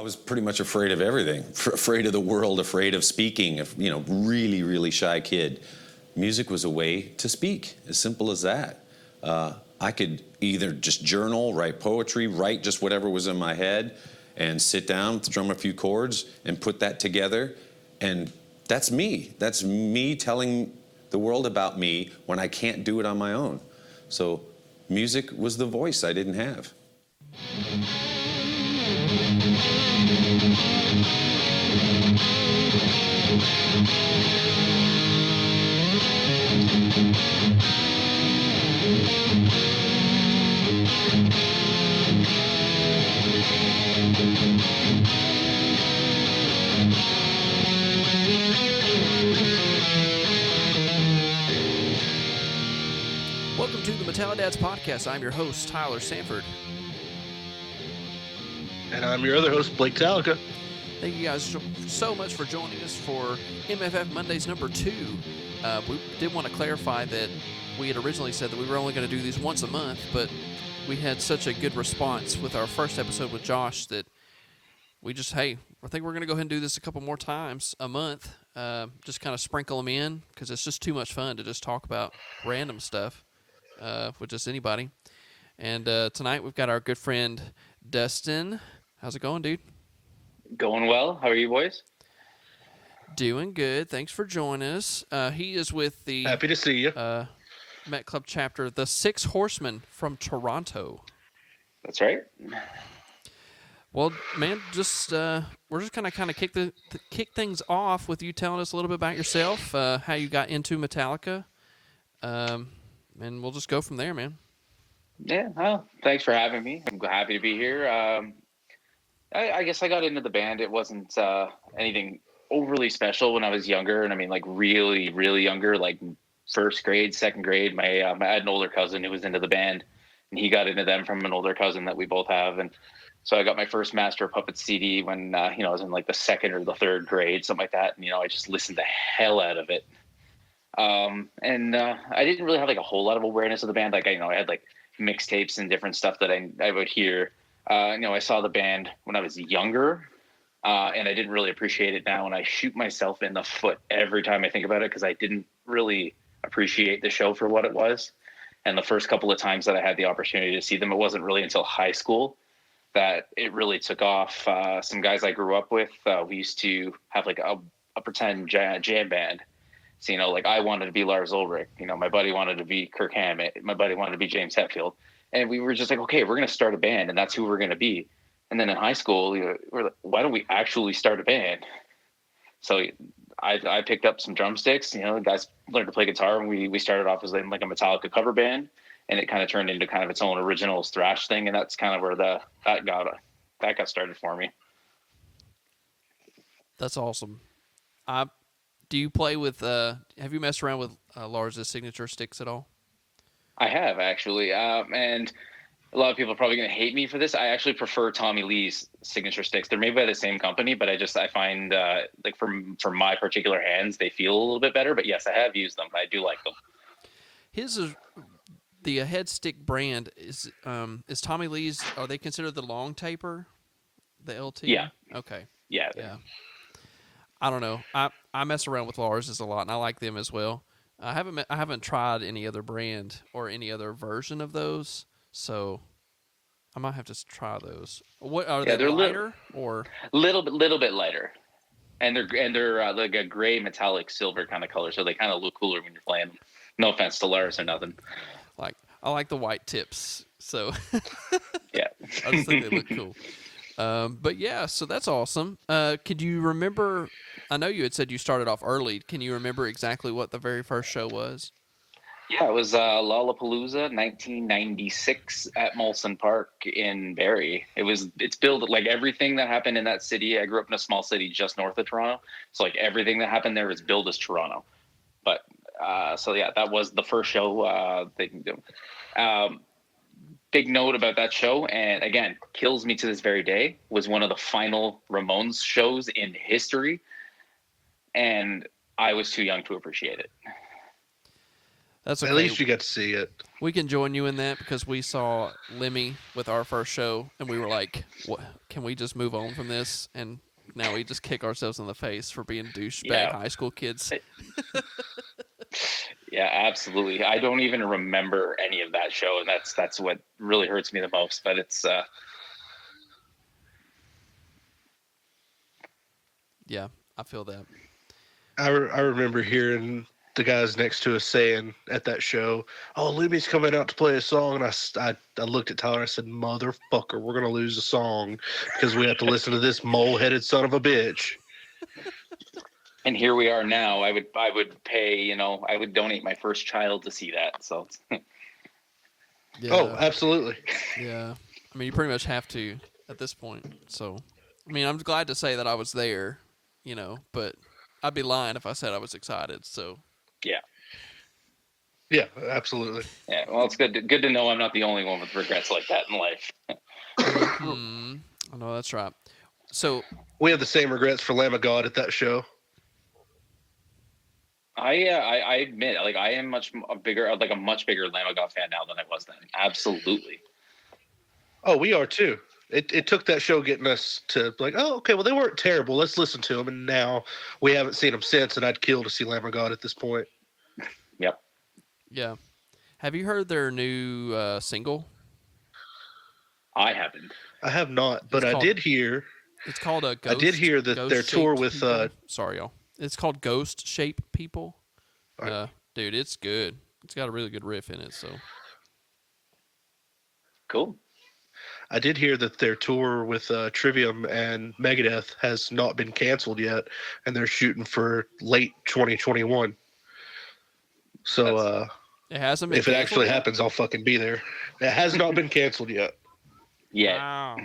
was pretty much afraid of everything, afraid of the world, afraid of speaking, really, really shy kid. Music was a way to speak, as simple as that. I could either just journal, write poetry, write just whatever was in my head, and sit down, strum a few chords, and put that together. And that's me. That's me telling the world about me when I can't do it on my own. So music was the voice I didn't have. Welcome to the MetalliDads podcast. I'm your host, Tyler Sanford. And I'm your other host, Blake Metallica. Thank you guys so much for joining us for MFF Mondays number 2. We did want to clarify that we had originally said that we were only going to do these once a month, but we had such a good response with our first episode with Josh that we just, I think we're going to go ahead and do this a couple more times a month. Just kind of sprinkle them in because it's just too much fun to just talk about random stuff with just anybody. And tonight we've got our good friend Dustin. How's it going, dude? Going well. How are you boys? Doing good. Thanks for joining us. He is with the Happy to see you. Metclub chapter, the Six Horsemen from Toronto. That's right. Well, man, just we're just gonna kind of kick things off with you telling us a little bit about yourself, how you got into Metallica, and we'll just go from there, man. Yeah. Well, thanks for having me. I'm happy to be here. I guess I got into the band. It wasn't anything overly special when I was younger, and I mean, like really, really younger, like first grade, second grade. I had an older cousin who was into the band, and he got into them from an older cousin that we both have, and so I got my first Master of Puppets CD when I was in like the second or the third grade, something like that, and I just listened the hell out of it. And I didn't really have like a whole lot of awareness of the band. Like I had like mixtapes and different stuff that I would hear. I saw the band when I was younger, and I didn't really appreciate it now. And I shoot myself in the foot every time I think about it because I didn't really appreciate the show for what it was. And the first couple of times that I had the opportunity to see them, it wasn't really until high school that it really took off. Some guys I grew up with, we used to have like a pretend jam band. So, like I wanted to be Lars Ulrich, my buddy wanted to be Kirk Hammett, my buddy wanted to be James Hetfield. And we were just like, okay, we're going to start a band and that's who we're going to be. And then in high school, we're like, why don't we actually start a band? So I picked up some drumsticks, the guys learned to play guitar, and we started off as like a Metallica cover band. And it kind of turned into kind of its own original thrash thing. And that's kind of where that got started for me. That's awesome. Do you play with, have you messed around with Lars' signature sticks at all? I have, actually. And a lot of people are probably going to hate me for this. I actually prefer Tommy Lee's signature sticks. They're made by the same company, but I find like for my particular hands, they feel a little bit better. But yes, I have used them. I do like them. His is the head stick brand is Tommy Lee's. Are they considered the long taper, the LT? Yeah. Okay. Yeah. I don't know. I mess around with Lars's a lot, and I like them as well. I haven't tried any other brand or any other version of those, so I might have to try those. What are they, lighter or little bit lighter? And they're like a gray metallic silver kind of color, so they kind of look cooler when you're playing them. No offense to Lars or nothing. I like the white tips, so yeah, I just think they look cool. But yeah, so that's awesome. Could you remember? I know you had said you started off early. Can you remember exactly what the very first show was? Yeah, it was Lollapalooza, 1996 at Molson Park in Barrie. It's billed like everything that happened in that city. I grew up in a small city just north of Toronto, so like everything that happened there was billed as Toronto. But so yeah, that was the first show they can do. Big note about that show, and again, kills me to this very day, was one of the final Ramones shows in history, and I was too young to appreciate it. That's okay. At least you got to see it. We can join you in that because we saw Lemmy with our first show, and we were like, "What? Can we just move on from this?" And now we just kick ourselves in the face for being douchebag high school kids. Yeah, absolutely. I don't even remember any of that show, and that's what really hurts me the most. But it's yeah, I feel that. I remember hearing the guys next to us saying at that show, "Oh, Lemmy's coming out to play a song," and I looked at Tyler and I said, "Motherfucker, we're gonna lose a song because we have to listen to this mole-headed son of a bitch." And here we are now. I would pay, I would donate my first child to see that. So Yeah. Oh, absolutely. Yeah. I mean, you pretty much have to at this point. So, I mean, I'm glad to say that I was there, but I'd be lying if I said I was excited. So, Yeah, absolutely. yeah, well, it's good to know I'm not the only one with regrets like that in life. I know that's right. So, We have the same regrets for Lamb of God at that show. I admit, like, I am a much bigger Lamb of God fan now than I was then. Absolutely. Oh, we are too. It took that show getting us to like, oh, okay, well, they weren't terrible. Let's listen to them. And now we haven't seen them since, and I'd kill to see Lamb of God at this point. Yep. yeah. Have you heard their new single? I haven't. I have not, but It's I did hear. It's called a Ghost. I did hear that their tour with. Sorry, y'all. It's called Ghost Shape People. Right. Dude, it's good. It's got a really good riff in it. So Cool. I did hear that their tour with Trivium and Megadeth has not been canceled yet, and they're shooting for late 2021. So it hasn't been. if it canceled actually yet? happens, I'll fucking be there. It has not been canceled yet. Yeah. Wow.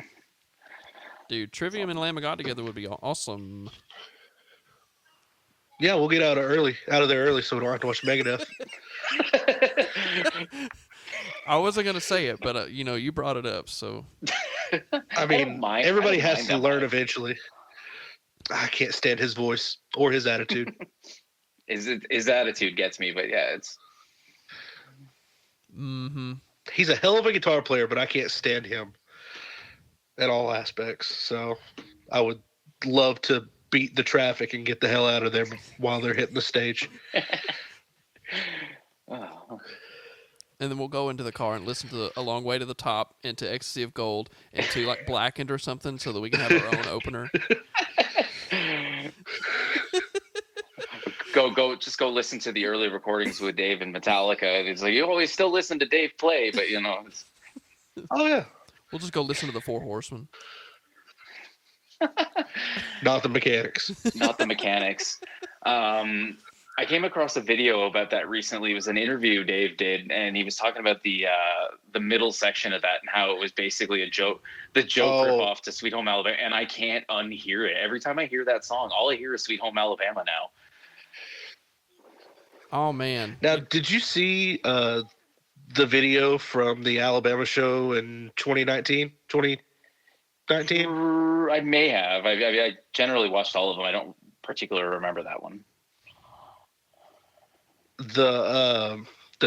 Dude, Trivium and Lamb of God together would be awesome. Yeah, we'll get out of there early, so we don't have to watch Megadeth. I wasn't gonna say it, but you brought it up, so I mean, mind- everybody I don't has mind to that learn much. eventually. I can't stand his voice or his attitude. His attitude gets me, but yeah, it's He's a hell of a guitar player, but I can't stand him at all aspects. So I would love to beat the traffic and get the hell out of there while they're hitting the stage. oh. and then we'll go into the car and listen to A Long Way to the Top, into Ecstasy of Gold, into like Blackened or something, so that we can have our own opener. Just go listen to the early recordings with Dave and Metallica. It's like you always still listen to Dave play, but it's, Oh yeah, We'll just go listen to the Four Horsemen. not the mechanics. not the mechanics. I came across a video about that recently. It was an interview Dave did, and he was talking about the middle section of that and how it was basically a joke, the joke Oh. ripoff to Sweet Home Alabama, and I can't unhear it. Every time I hear that song, all I hear is Sweet Home Alabama now. Oh man. Now, did you see the video from the Alabama show in 2019? 2019? I may have. I generally watched all of them. I don't particularly remember that one. The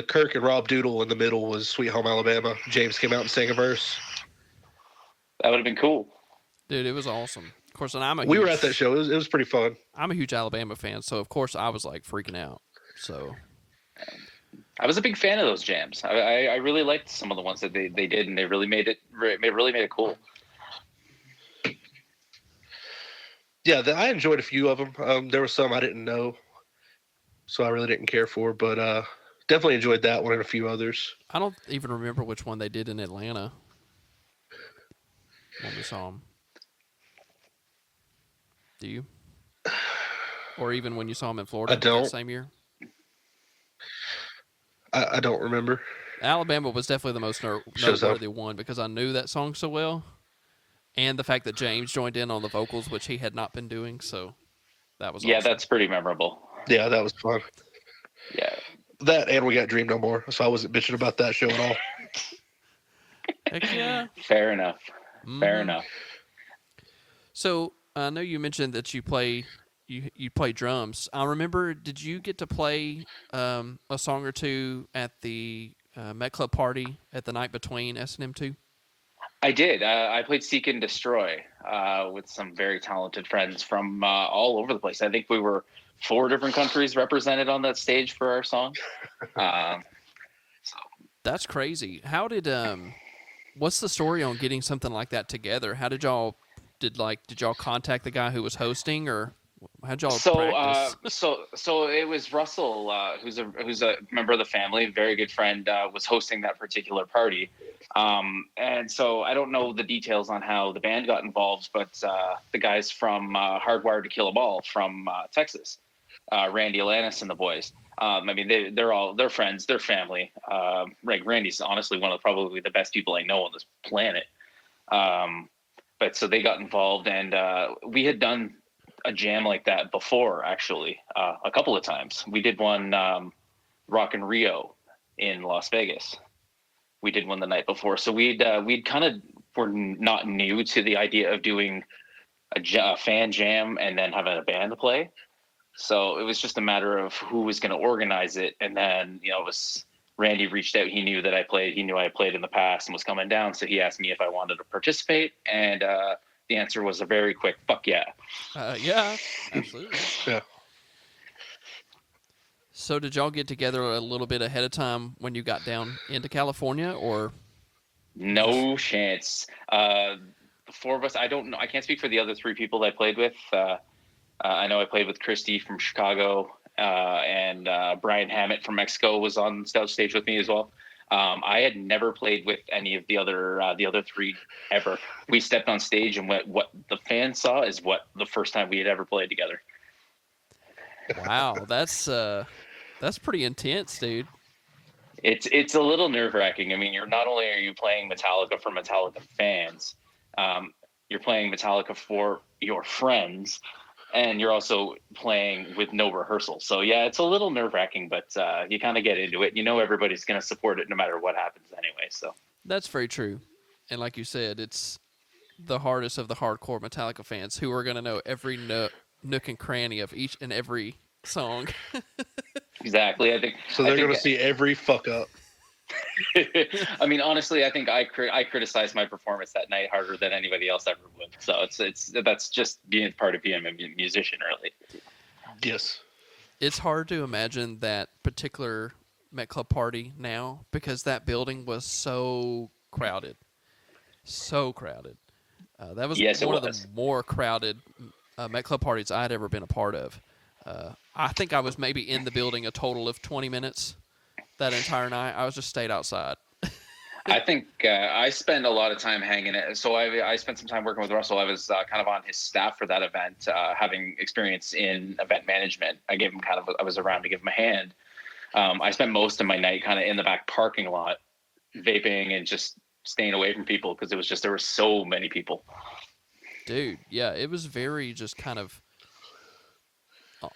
Kirk and Rob Doodle in the middle was Sweet Home Alabama. James came out and sang a verse. That would have been cool. Dude, it was awesome. Of course, and We were at that show. It was pretty fun. I'm a huge Alabama fan, so of course I was like freaking out. So I was a big fan of those jams. I really liked some of the ones that they did, and they really made it cool. Yeah, I enjoyed a few of them. There were some I didn't know, so I really didn't care for, but definitely enjoyed that one and a few others. I don't even remember which one they did in Atlanta when we saw them. Do you? Or even when you saw them in Florida I don't. that same year? I don't remember. Alabama was definitely the most Shows up. noteworthy one because I knew that song so well, and the fact that James joined in on the vocals, which he had not been doing, so that was Yeah, awesome. that's pretty memorable. Yeah, that was fun. Yeah. That and We Got Dream No More, so I wasn't bitching about that show at all. Heck yeah. Fair enough. Fair Mhm. enough. So I know you mentioned that you play you play drums. I remember. Did you get to play a song or two at the Metclub party at the night between S&M 2? I did. I played Seek and Destroy with some very talented friends from all over the place. I think we were 4 different countries represented on that stage for our song. So That's crazy. How did what's the story on getting something like that together? How did y'all did y'all contact the guy who was hosting, or how'd y'all practice? So it was Russell, who's a member of the family, very good friend, was hosting that particular party. And so I don't know the details on how the band got involved, but the guys from Hardwired to Kill a Ball from Texas, Randy Alanis and the boys. I mean, they're friends, they're family. Randy's honestly one of probably the best people I know on this planet. But so they got involved, and we had done a jam like that before, actually, a couple of times. We did one Rock in Rio in Las Vegas. We did one the night before, so we'd kind of were not new to the idea of doing a fan jam and then having a band to play. So it was just a matter of who was going to organize it, and then it was Randy reached out. He knew that I played. He knew I had played in the past and was coming down, so he asked me if I wanted to participate, and the answer was a very quick "fuck yeah." Yeah, absolutely. Yeah. So did y'all get together a little bit ahead of time when you got down into California, or? No chance. The 4 of us. I don't know. I can't speak for the other 3 people that I played with. I know I played with Christy from Chicago, and Brian Hammett from Mexico was on stage with me as well. I had never played with any of the other 3 ever. We stepped on stage, and what the fans saw is what the first time we had ever played together. Wow, that's pretty intense, dude. It's a little nerve-wracking. I mean, you're not only are you playing Metallica for Metallica fans, you're playing Metallica for your friends, and you're also playing with no rehearsal. So yeah, it's a little nerve-wracking, but you kind of get into it. You know everybody's going to support it no matter what happens anyway. So that's very true. And like you said, it's the hardest of the hardcore Metallica fans who are going to know every nook and cranny of each and every song. Exactly. I think so. They're going to see every fuck up. I mean, honestly, I think I criticized my performance that night harder than anybody else ever would. So that's just being part of being a musician, really. Yes. It's hard to imagine that particular Metclub party now because that building was so crowded. So crowded. That was one of the more crowded Metclub parties I'd ever been a part of. I think I was maybe in the building a total of 20 minutes that entire night. I was just stayed outside. I think I spent a lot of time hanging it. So I spent some time working with Russell. I was kind of on his staff for that event, having experience in event management. I was around to give him a hand. I spent most of my night kind of in the back parking lot, vaping and just staying away from people because there were so many people. Dude, yeah, it was very just kind of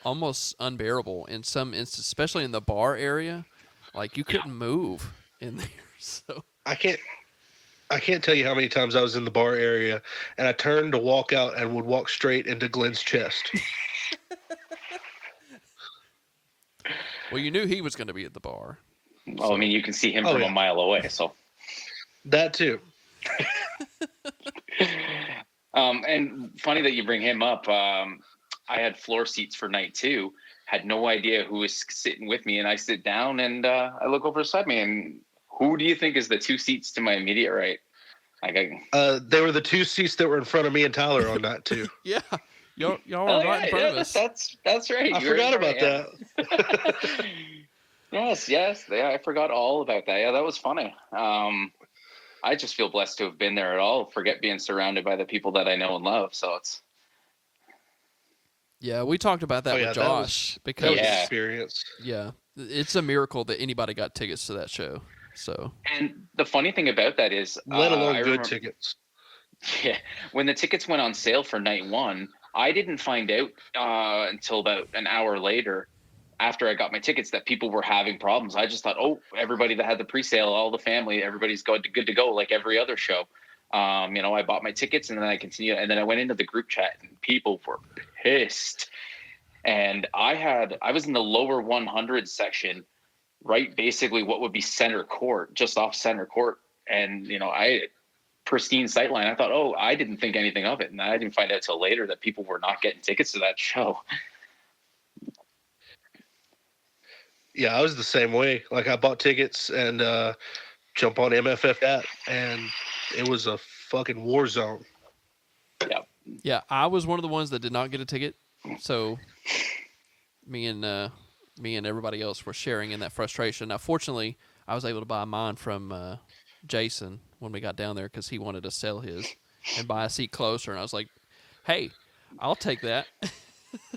almost unbearable in some instances, especially in the bar area. Like you couldn't move in there. So I can't tell you how many times I was in the bar area and I turned to walk out and would walk straight into Glenn's chest. Well, you knew he was going to be at the bar. Well, I mean, you can see him from a mile away, so that too. And funny that you bring him up. I had floor seats for night 2. Had no idea who was sitting with me, and I sit down and I look over beside me, and who do you think is the 2 seats to my immediate right? They were the 2 seats that were in front of me and Tyler on that too. Yeah, y'all were right in front of us. That's right. I forgot about that. Yes. Yeah, I forgot all about that. Yeah, that was funny. I just feel blessed to have been there at all. Forget being surrounded by the people that I know and love. So it's. Yeah, we talked about that with Josh because experience. Yeah, it's a miracle that anybody got tickets to that show. So, and the funny thing about that is, let alone good tickets. Yeah, when the tickets went on sale for night 1, I didn't find out until about an hour later, after I got my tickets, that people were having problems. I just thought, everybody that had the pre-sale, all the family, everybody's good to go, like every other show. I bought my tickets and then I continued, and then I went into the group chat and people were pissed. and I was in the lower 100 section, right, basically what would be center court, just off center court. And I pristine sightline. I thought, oh, I didn't think anything of it, and I didn't find out till later that people were not getting tickets to that show. Yeah, I was the same way. Like, I bought tickets and jump on MFF and it was a fucking war zone. Yeah. Yeah, I was one of the ones that did not get a ticket, so me and everybody else were sharing in that frustration. Now, fortunately, I was able to buy mine from Jason when we got down there because he wanted to sell his and buy a seat closer, and I was like, "Hey, I'll take that."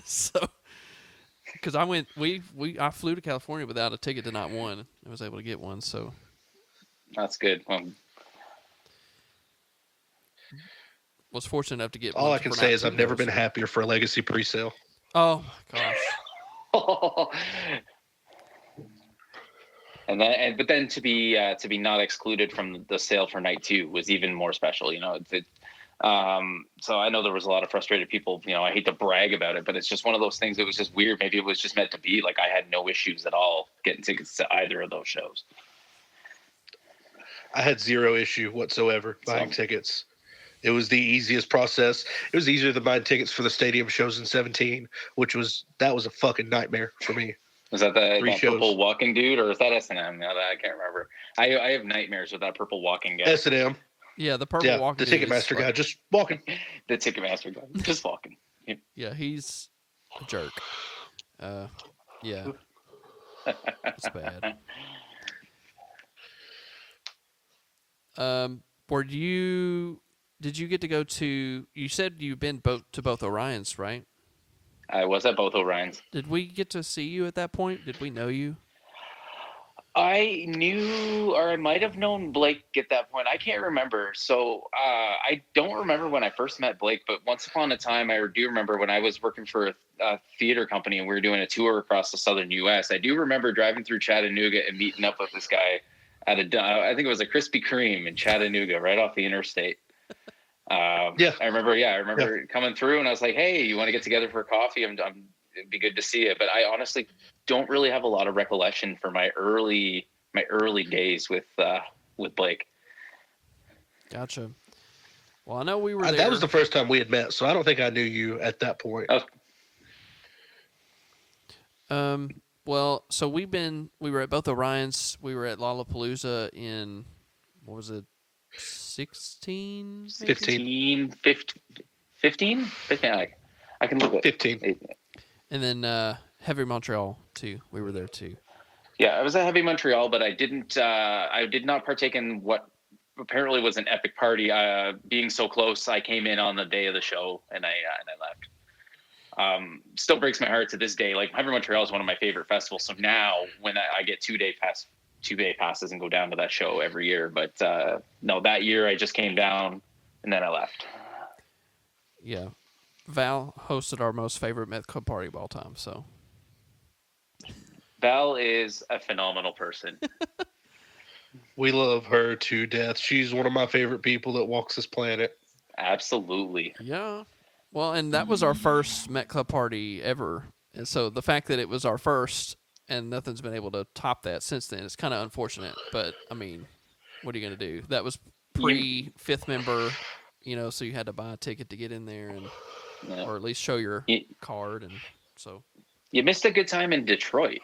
So, because I flew to California without a ticket to not one, I was able to get one. So that's good. Was fortunate enough to get all one I can for say not is I've never been $2. happier for a Legacy pre-sale. Oh my gosh. But then to be not excluded from the sale for night 2 was even more special. So I know there was a lot of frustrated people. I hate to brag about it, but it's just one of those things. It was just weird. Maybe it was just meant to be. Like, I had no issues at all getting tickets to either of those shows. I had zero issue whatsoever buying tickets. It was the easiest process. It was easier than buying tickets for the stadium shows in 17, that was a fucking nightmare for me. Was that that purple walking dude, or is that S&M? No, I can't remember. I have nightmares with that purple walking guy. S&M. Yeah, the purple walking the Ticketmaster guy, just walking. The Ticketmaster guy, just walking. Yeah, he's a jerk. Yeah. It's bad. Did you get to go to, you said you've been to both Orions, right? I was at both Orions. Did we get to see you at that point? Did we know you? I knew, or I might have known Blake at that point. I can't remember. So I don't remember when I first met Blake, but once upon a time, I do remember when I was working for a theater company and we were doing a tour across the southern U.S. I do remember driving through Chattanooga and meeting up with this guy at I think it was a Krispy Kreme in Chattanooga, right off the interstate. I remember coming through and I was like, "Hey, you want to get together for coffee? It'd be good to see you." But I honestly don't really have a lot of recollection for my early days with Blake. Gotcha. Well, I know we were there. That was the first time we had met, so I don't think I knew you at that point. Well, so we were at both Orions. We were at Lollapalooza in, what was it, 16? 15. 15? I can look at 15. And then Heavy Montreal, too. We were there, too. Yeah, I was at Heavy Montreal, but I did not partake in what apparently was an epic party. Being so close, I came in on the day of the show, and I left. Still breaks my heart to this day. Like, Heavy Montreal is one of my favorite festivals. So now when I get 2 day passes and go down to that show every year. But no, that year I just came down and then I left. Yeah. Val hosted our most favorite Metclub party of all time. So Val is a phenomenal person. We love her to death. She's one of my favorite people that walks this planet. Absolutely. Yeah. Well, and that was our first Metclub party ever. And so the fact that it was our first and nothing's been able to top that since then, it's kind of unfortunate. But, I mean, what are you going to do? That was pre-fifth member, so you had to buy a ticket to get in there or at least show your card. And so you missed a good time in Detroit.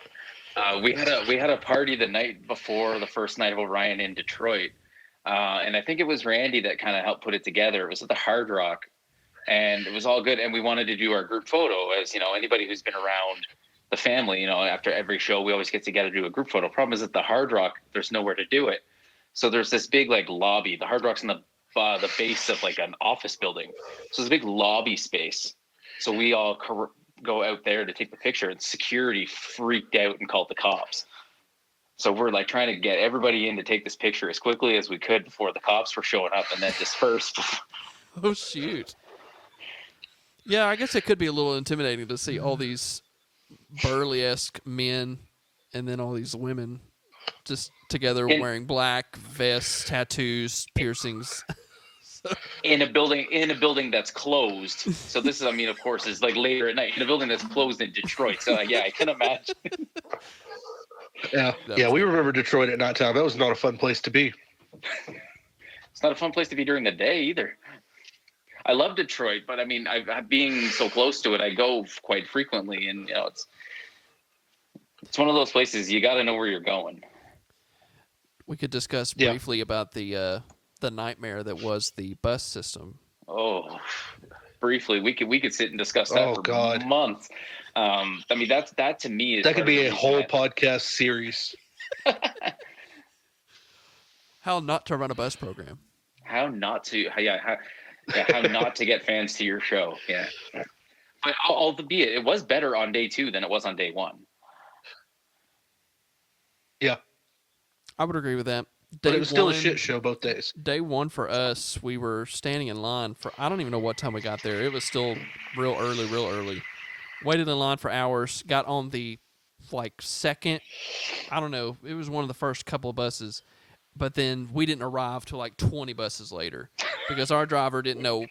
We had a party the night before the first night of Orion in Detroit. And I think it was Randy that kind of helped put it together. It was at the Hard Rock. And it was all good, and we wanted to do our group photo. As anybody who's been around the family, after every show, we always get together to do a group photo. Problem is at the Hard Rock, there's nowhere to do it. So there's this big lobby. The Hard Rock's in the base of an office building. So there's a big lobby space. So we all go out there to take the picture, and security freaked out and called the cops. So we're trying to get everybody in to take this picture as quickly as we could before the cops were showing up, and then dispersed. Oh, shoot. Yeah, I guess it could be a little intimidating to see all these burlesque men and then all these women just together wearing black vests, tattoos, piercings. in a building that's closed. So this is, I mean, of course, is like later at night in a building that's closed in Detroit. So yeah, I can imagine. Yeah, we remember Detroit at nighttime. That was not a fun place to be. It's not a fun place to be during the day either. I love Detroit, but I mean, being so close to it, I go quite frequently, and it's one of those places you got to know where you're going. We could discuss briefly about the nightmare that was the bus system. Oh, briefly, we could sit and discuss that for months. I mean, that to me is that could be a whole podcast series. How not to run a bus program. How not to get fans to your show. Yeah, but albeit it was better on day 2 than it was on day 1. Yeah, I would agree with that. But it was still a shit show both days. Day 1 for us, we were standing in line for, I don't even know what time we got there. It was still real early. Waited in line for hours, got on the second, I don't know, it was one of the first couple of buses, but then we didn't arrive till 20 buses later because our driver didn't know.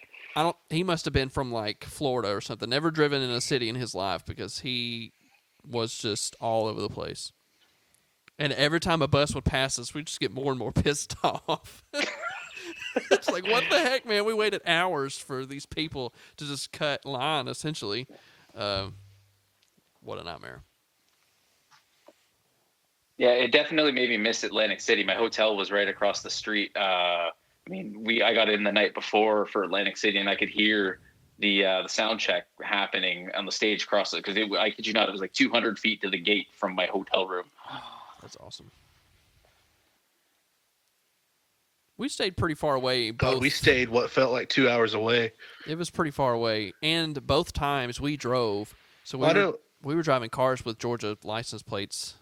He must have been from Florida or something, never driven in a city in his life because he was just all over the place. And every time a bus would pass us, we'd just get more and more pissed off. It's like, what the heck, man? We waited hours for these people to just cut line, essentially. What a nightmare. Yeah, it definitely made me miss Atlantic City. My hotel was right across the street. I got in the night before for Atlantic City, and I could hear the sound check happening on the stage across it because I kid you not, it was 200 feet to the gate from my hotel room. That's awesome. We stayed pretty far away. We stayed what felt like 2 hours away. It was pretty far away, and both times we drove. So we were driving cars with Georgia license plates,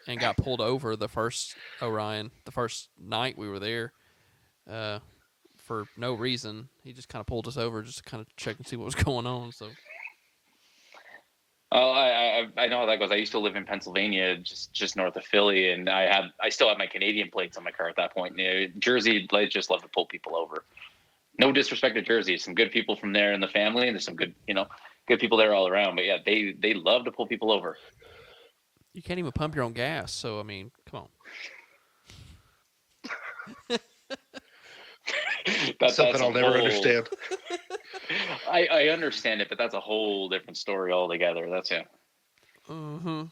and got pulled over the first night we were there, for no reason. He just kind of pulled us over just to kind of check and see what was going on. So. Oh, I know how that goes. I used to live in Pennsylvania, just north of Philly, and I still have my Canadian plates on my car at that point. Jersey, they just love to pull people over. No disrespect to Jersey, some good people from there in the family, and there's some good people there all around. But yeah, they love to pull people over. You can't even pump your own gas, so I mean, come on. That's something I'll never understand. I understand it, but that's a whole different story altogether. That's it. Mm-hmm.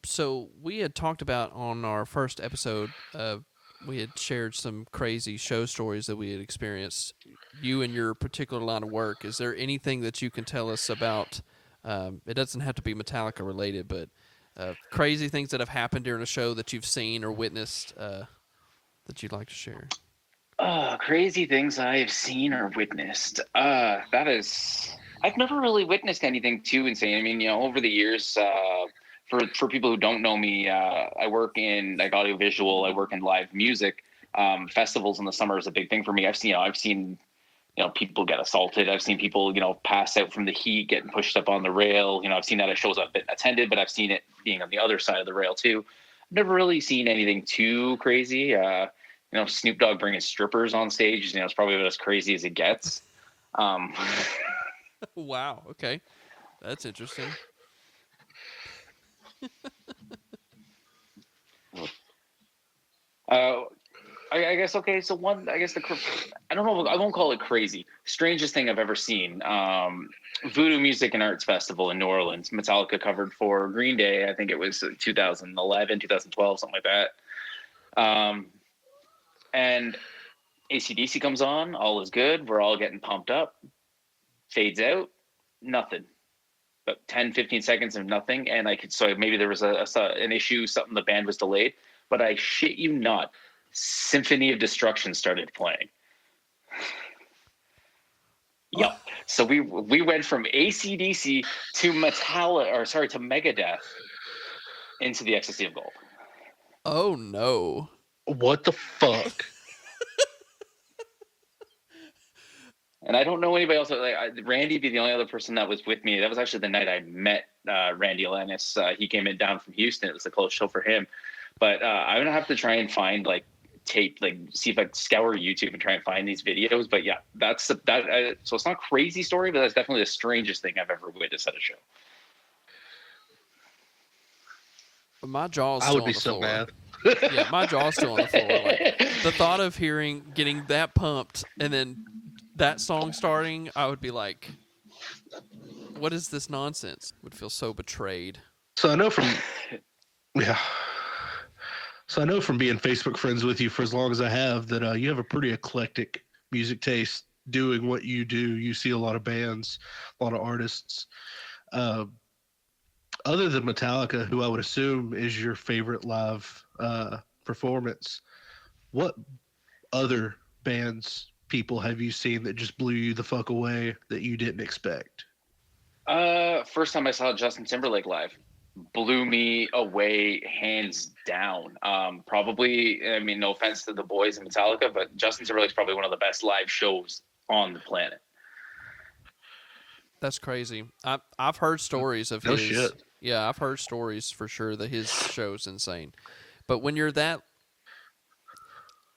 So we had talked about on our first episode, we had shared some crazy show stories that we had experienced. You and your particular line of work, is there anything that you can tell us about? It doesn't have to be Metallica related, but crazy things that have happened during a show that you've seen or witnessed that you'd like to share? Crazy things I've seen or witnessed. I've never really witnessed anything too insane. I mean, over the years, for people who don't know me, I work in audiovisual. I work in live music. Festivals in the summer is a big thing for me. I've seen people get assaulted. I've seen people, pass out from the heat, getting pushed up on the rail. I've seen that at shows I've been attended, but I've seen it being on the other side of the rail too. I've never really seen anything too crazy. Snoop Dogg bringing strippers on stage, it's probably about as crazy as it gets. Wow. Okay. That's interesting. I guess, okay, so I don't know, I won't call it crazy. Strangest thing I've ever seen. Voodoo Music and Arts Festival in New Orleans. Metallica covered for Green Day. I think it was 2011, 2012, something like that. And AC/DC comes on. All is good. We're all getting pumped up. Fades out. Nothing. About 10, 15 seconds of nothing. And maybe there was an issue, something, the band was delayed. But I shit you not, Symphony of Destruction started playing. Yep. So we went from AC/DC to to Megadeth into the Ecstasy of Gold. Oh no. What the fuck? And I don't know anybody else. Randy be the only other person that was with me. That was actually the night I met Randy Alanis. He came down from Houston. It was a close show for him. But I'm gonna have to try and find like tape, like see if I scour YouTube and try and find these videos. But yeah, that's that. So it's not a crazy story, but that's definitely the strangest thing I've ever witnessed at a show. But my jaw's I still would on be the so floor. mad. Yeah, my jaw's still on the floor. Like the thought of getting that pumped and then that song starting, I would be like, what is this nonsense? Would feel so betrayed. So I know from yeah. So I know from being Facebook friends with you for as long as I have that you have a pretty eclectic music taste. Doing what you do, you see a lot of bands, a lot of artists. Uh, Other than Metallica, who I would assume is your favorite live performance, what other bands, people have you seen that just blew you the fuck away that you didn't expect? First time I saw Justin Timberlake live, blew me away hands down. Probably, I mean, no offense to the boys in Metallica, but Justin Timberlake's probably one of the best live shows on the planet. That's crazy. I've heard stories of No his. shit. Yeah, I've heard stories for sure that his show's insane. But when you're that,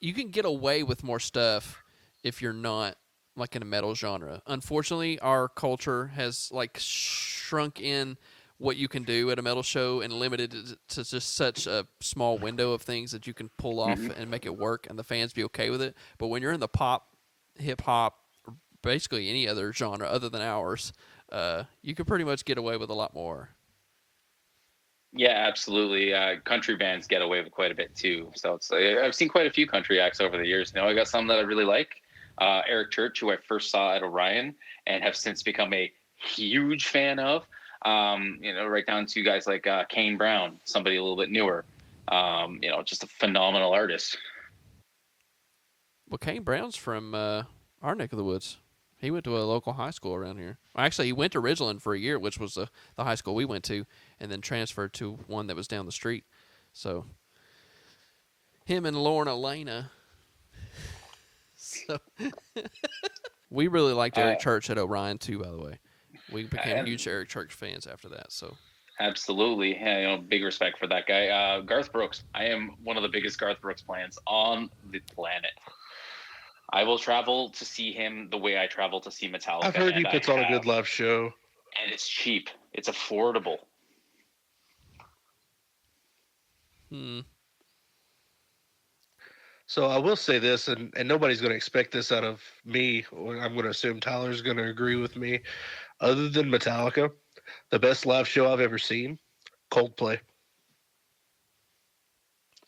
you can get away with more stuff if you're not like in a metal genre. Unfortunately, our culture has like shrunk in what you can do at a metal show and limited it to just such a small window of things that you can pull off and make it work and the fans be okay with it. But when you're in the pop, hip hop, basically any other genre other than ours, you can pretty much get away with a lot more. Yeah, absolutely. Country bands get away with quite a bit too. So it's I've seen quite a few country acts over the years. I got some that I really like. Eric Church, who I first saw at Orion and have since become a huge fan of. Right down to guys like Kane Brown, somebody a little bit newer. Just a phenomenal artist. Well, Kane Brown's from our neck of the woods. He went to a local high school around here. Actually, he went to Ridgeland for a year, which was the high school we went to, and then transferred to one that was down the street. So, him and Lorna Lena. So, we really liked Eric Church at Orion, too, by the way. We became huge Eric Church fans after that. So, absolutely. Yeah, big respect for that guy. Garth Brooks. I am one of the biggest Garth Brooks fans on the planet. I will travel to see him the way I travel to see Metallica. I've heard he puts on a good live show. And it's cheap. It's affordable. So I will say this, and nobody's going to expect this out of me. I'm going to assume Tyler's going to agree with me. Other than Metallica, the best live show I've ever seen, Coldplay.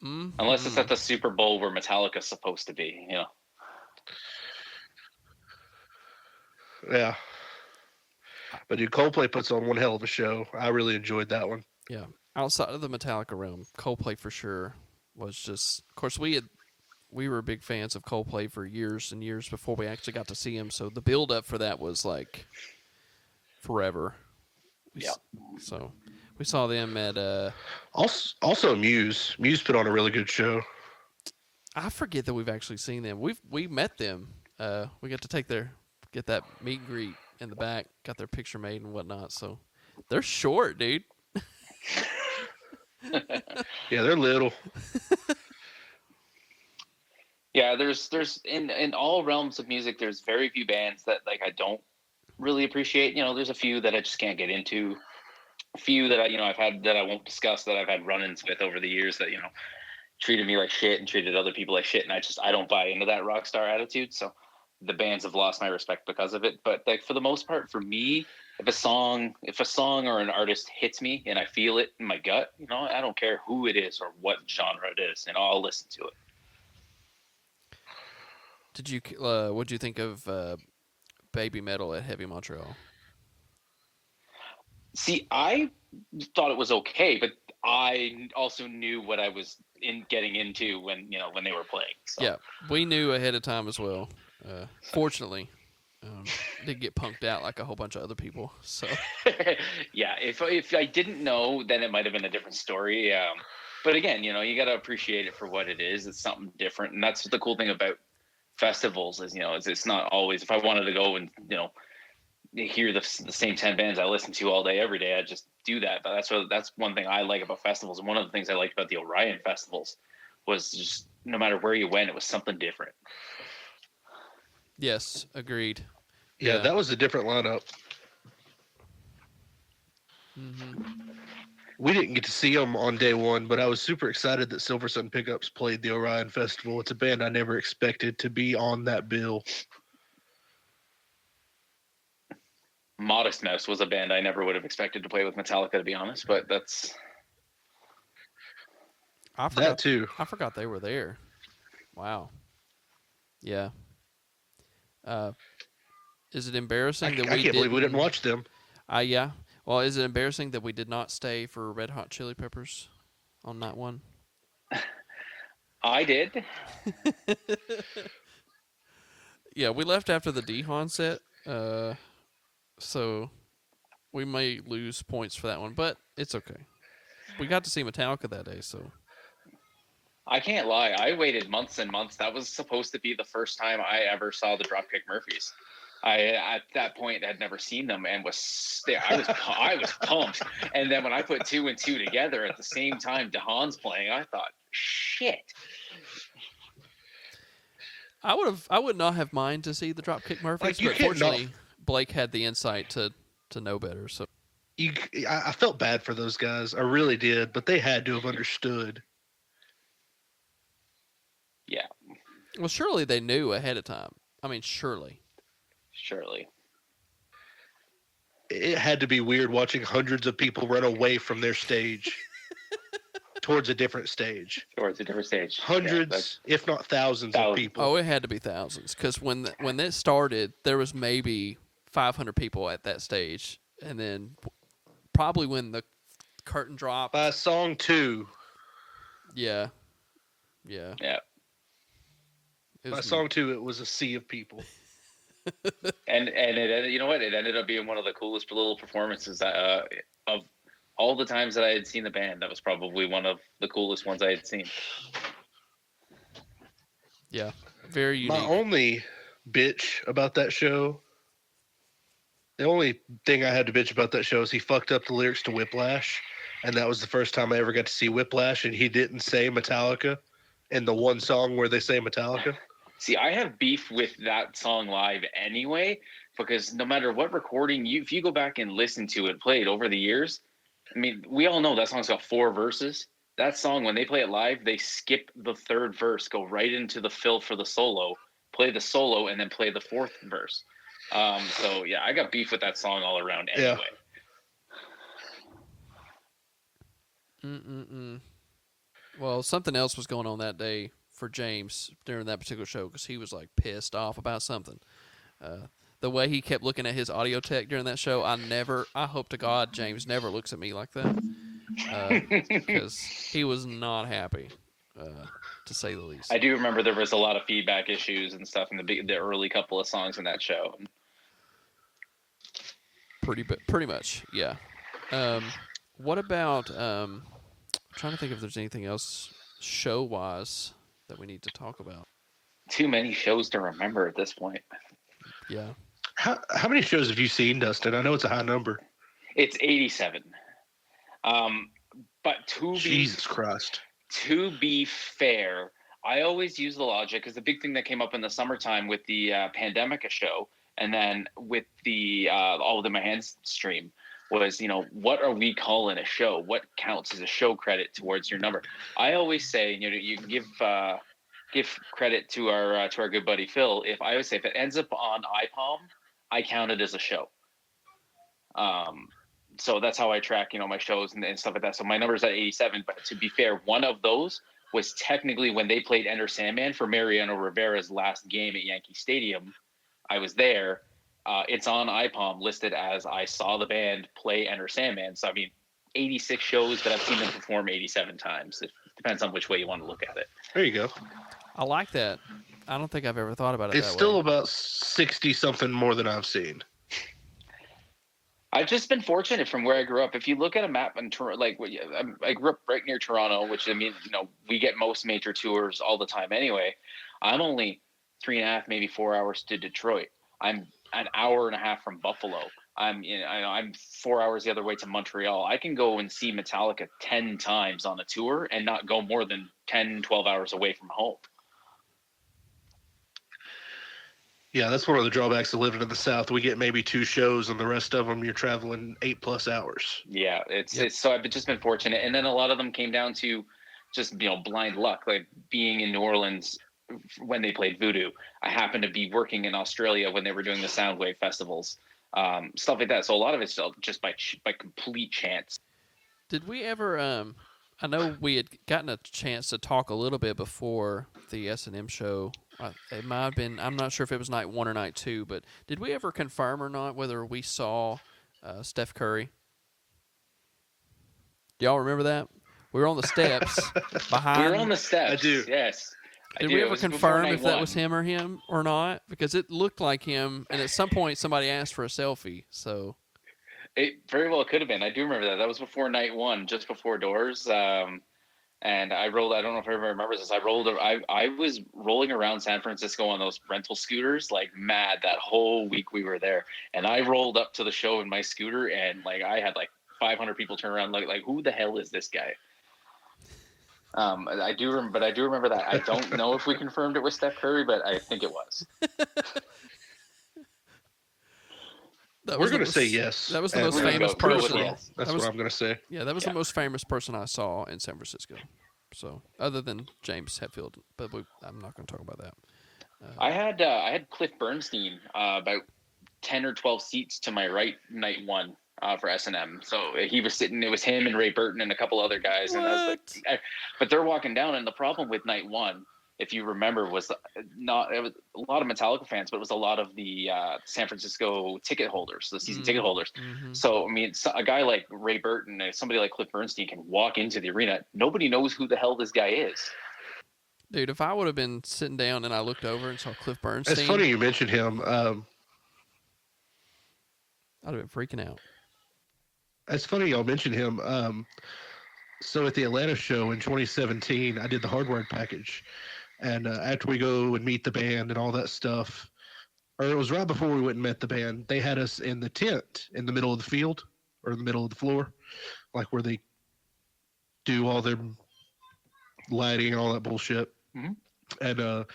Unless it's at the Super Bowl where Metallica's supposed to be, Yeah. But dude, Coldplay puts on one hell of a show. I really enjoyed that one. yeah. Outside of the Metallica realm, Coldplay for sure was just... Of course, we were big fans of Coldplay for years and years before we actually got to see him, so the build-up for that was, like, forever. Yeah. So, we saw them at... Also Muse. Muse put on a really good show. I forget that we've actually seen them. We met them. We got to get that meet and greet in the back, got their picture made and whatnot. So they're short, dude. Yeah, they're little. Yeah, there's in all realms of music, there's very few bands that like I don't really appreciate. There's a few that I just can't get into. A few that I've had that I won't discuss, that I've had run-ins with over the years that treated me like shit and treated other people like shit, and I don't buy into that rock star attitude. So the bands have lost my respect because of it. But like for the most part, for me, if a song or an artist hits me and I feel it in my gut, I don't care who it is or what genre it is, and I'll listen to it. Did you? What'd you think of Baby Metal at Heavy Montreal? See, I thought it was okay, but I also knew what I was getting into when they were playing. So. Yeah, we knew ahead of time as well. Fortunately, didn't get punked out like a whole bunch of other people. So yeah, if I didn't know, then it might have been a different story. But again, you got to appreciate it for what it is. It's something different, and that's the cool thing about festivals is it's not always. If I wanted to go and hear the same 10 bands I listen to all day, every day. I just do that. But that's one thing I like about festivals. And one of the things I liked about the Orion festivals was just no matter where you went, it was something different. Yes, agreed. Yeah, that was a different lineup. We didn't get to see them on day one, but I was super excited that Silver Sun Pickups played the Orion Festival. It's a band I never expected to be on that bill. Modest Mouse was a band I never would have expected to play with Metallica, to be honest, but that's... I forgot, that too. I forgot they were there. Wow. Yeah. Is it embarrassing that I can't believe we didn't watch them. Yeah. Well, is it embarrassing that we did not stay for Red Hot Chili Peppers on that one? I did. Yeah, we left after the Dehon set, so we may lose points for that one, but it's okay. We got to see Metallica that day, so... I can't lie. I waited months and months. That was supposed to be the first time I ever saw the Dropkick Murphys. I at that point had never seen them and I was pumped. And then when I put 2 and 2 together at the same time DeHaan's playing, I thought, shit. I would not have mind to see the Dropkick Murphys, but fortunately Blake had the insight to know better. So I felt bad for those guys. I really did, but they had to have understood. Yeah. Well, surely they knew ahead of time. I mean, surely. It had to be weird watching hundreds of people run away from their stage towards a different stage. Hundreds, if not thousands of people. Oh, it had to be thousands, because when that started, there was maybe 500 people at that stage, and then probably when the curtain dropped. By song 2. Yeah. By song 2, it was a sea of people. and it, you know what? It ended up being one of the coolest little performances of all the times that I had seen the band. That was probably one of the coolest ones I had seen. Yeah, very unique. My only bitch about that show, the only thing I had to bitch about that show is he fucked up the lyrics to Whiplash, and that was the first time I ever got to see Whiplash, and he didn't say Metallica in the one song where they say Metallica. See, I have beef with that song live anyway, because no matter what recording, if you go back and listen to it played over the years, I mean, we all know that song's got 4 verses. That song, when they play it live, they skip the 3rd verse, go right into the fill for the solo, play the solo, and then play the 4th verse. So, yeah, I got beef with that song all around anyway. Yeah. Well, something else was going on that day for James during that particular show, because he was like pissed off about something. The way he kept looking at his audio tech during that show, I hope to God James never looks at me like that, because he was not happy, to say the least. I do remember there was a lot of feedback issues and stuff in the early couple of songs in that show. Pretty much, yeah. What about? I'm trying to think if there's anything else show-wise that we need to talk about. Too many shows to remember at this point. Yeah. How many shows have you seen, Dustin? I know it's a high number. It's 87. But Jesus Christ. To be fair, I always use the logic, because the big thing that came up in the summertime with the Pandemica show, and then with the All Within My Hands stream, was, what are we calling a show? What counts as a show credit towards your number? I always say, you can give credit to our good buddy Phil. If it ends up on iPalm, I count it as a show. So that's how I track, my shows and stuff like that. So my number's at 87, but to be fair, one of those was technically when they played Enter Sandman for Mariano Rivera's last game at Yankee Stadium. I was there. It's on iPalm listed as I saw the band play Enter Sandman. So, 86 shows, but I've seen them perform 87 times. It depends on which way you want to look at it. There you go. I like that. I don't think I've ever thought about it It's that still way. about 60-something more than I've seen. I've just been fortunate from where I grew up. If you look at a map in Toronto, I grew up right near Toronto, which, we get most major tours all the time anyway. I'm only 3.5, maybe 4 hours to Detroit. I'm an hour and a half from Buffalo. I'm 4 hours the other way to Montreal. I can go and see Metallica 10 times on a tour and not go more than 10, 12 hours away from home. Yeah, that's one of the drawbacks of living in the South. We get maybe 2 shows, and the rest of them you're traveling 8+ hours. Yeah, it's so I've just been fortunate, and then a lot of them came down to just blind luck, like being in New Orleans when they played Voodoo. I happened to be working in Australia when they were doing the Soundwave festivals, stuff like that. So a lot of it's just by complete chance. Did we ever? I know we had gotten a chance to talk a little bit before the S&M show. It might have been. I'm not sure if it was night 1 or night 2, but did we ever confirm or not whether we saw Steph Curry? Do y'all remember that? We were on the steps behind. We were on the steps. I do. Yes. Did we ever confirm if that was him or not? Because it looked like him, and at some point somebody asked for a selfie. So it very well could have been. I do remember that. That was before night 1, just before doors. And I rolled. I don't know if everybody remembers this. I was rolling around San Francisco on those rental scooters like mad that whole week we were there. And I rolled up to the show in my scooter, and like I had like 500 people turn around like who the hell is this guy? I do remember that. I don't know if we confirmed it with Steph Curry, but I think it was. We're going to say yes. That was the most famous person. Yes. That's what I'm going to say. Yeah, that was the most famous person I saw in San Francisco. So, other than James Hetfield, but I'm not going to talk about that. I had Cliff Bernstein about 10 or 12 seats to my right night 1 for S&M. So he was sitting. It was him and Ray Burton and a couple other guys. What? And I was like, but they're walking down, and the problem with night 1, if you remember, it was a lot of Metallica fans, but it was a lot of the San Francisco ticket holders, the season ticket holders. Mm-hmm. So, I mean, a guy like Ray Burton, somebody like Cliff Bernstein can walk into the arena. Nobody knows who the hell this guy is. Dude, if I would have been sitting down and I looked over and saw Cliff Bernstein. It's funny you mentioned him. I'd have been freaking out. It's funny y'all mentioned him. So at the Atlanta show in 2017, I did the hardware package. And after we go and meet the band and all that stuff, or it was right before we went and met the band, they had us in the tent in the middle of the field or in the middle of the floor, like where they do all their lighting and all that bullshit. Mm-hmm. And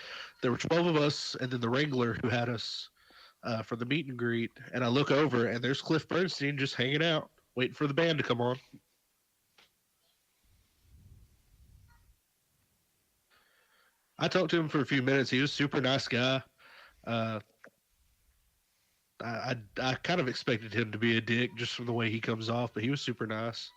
there were 12 of us, and then the Wrangler who had us for the meet and greet. And I look over, and there's Cliff Bernstein just hanging out, waiting for the band to come on. I talked to him for a few minutes. He was a super nice guy. I kind of expected him to be a dick just from the way he comes off, but he was super nice.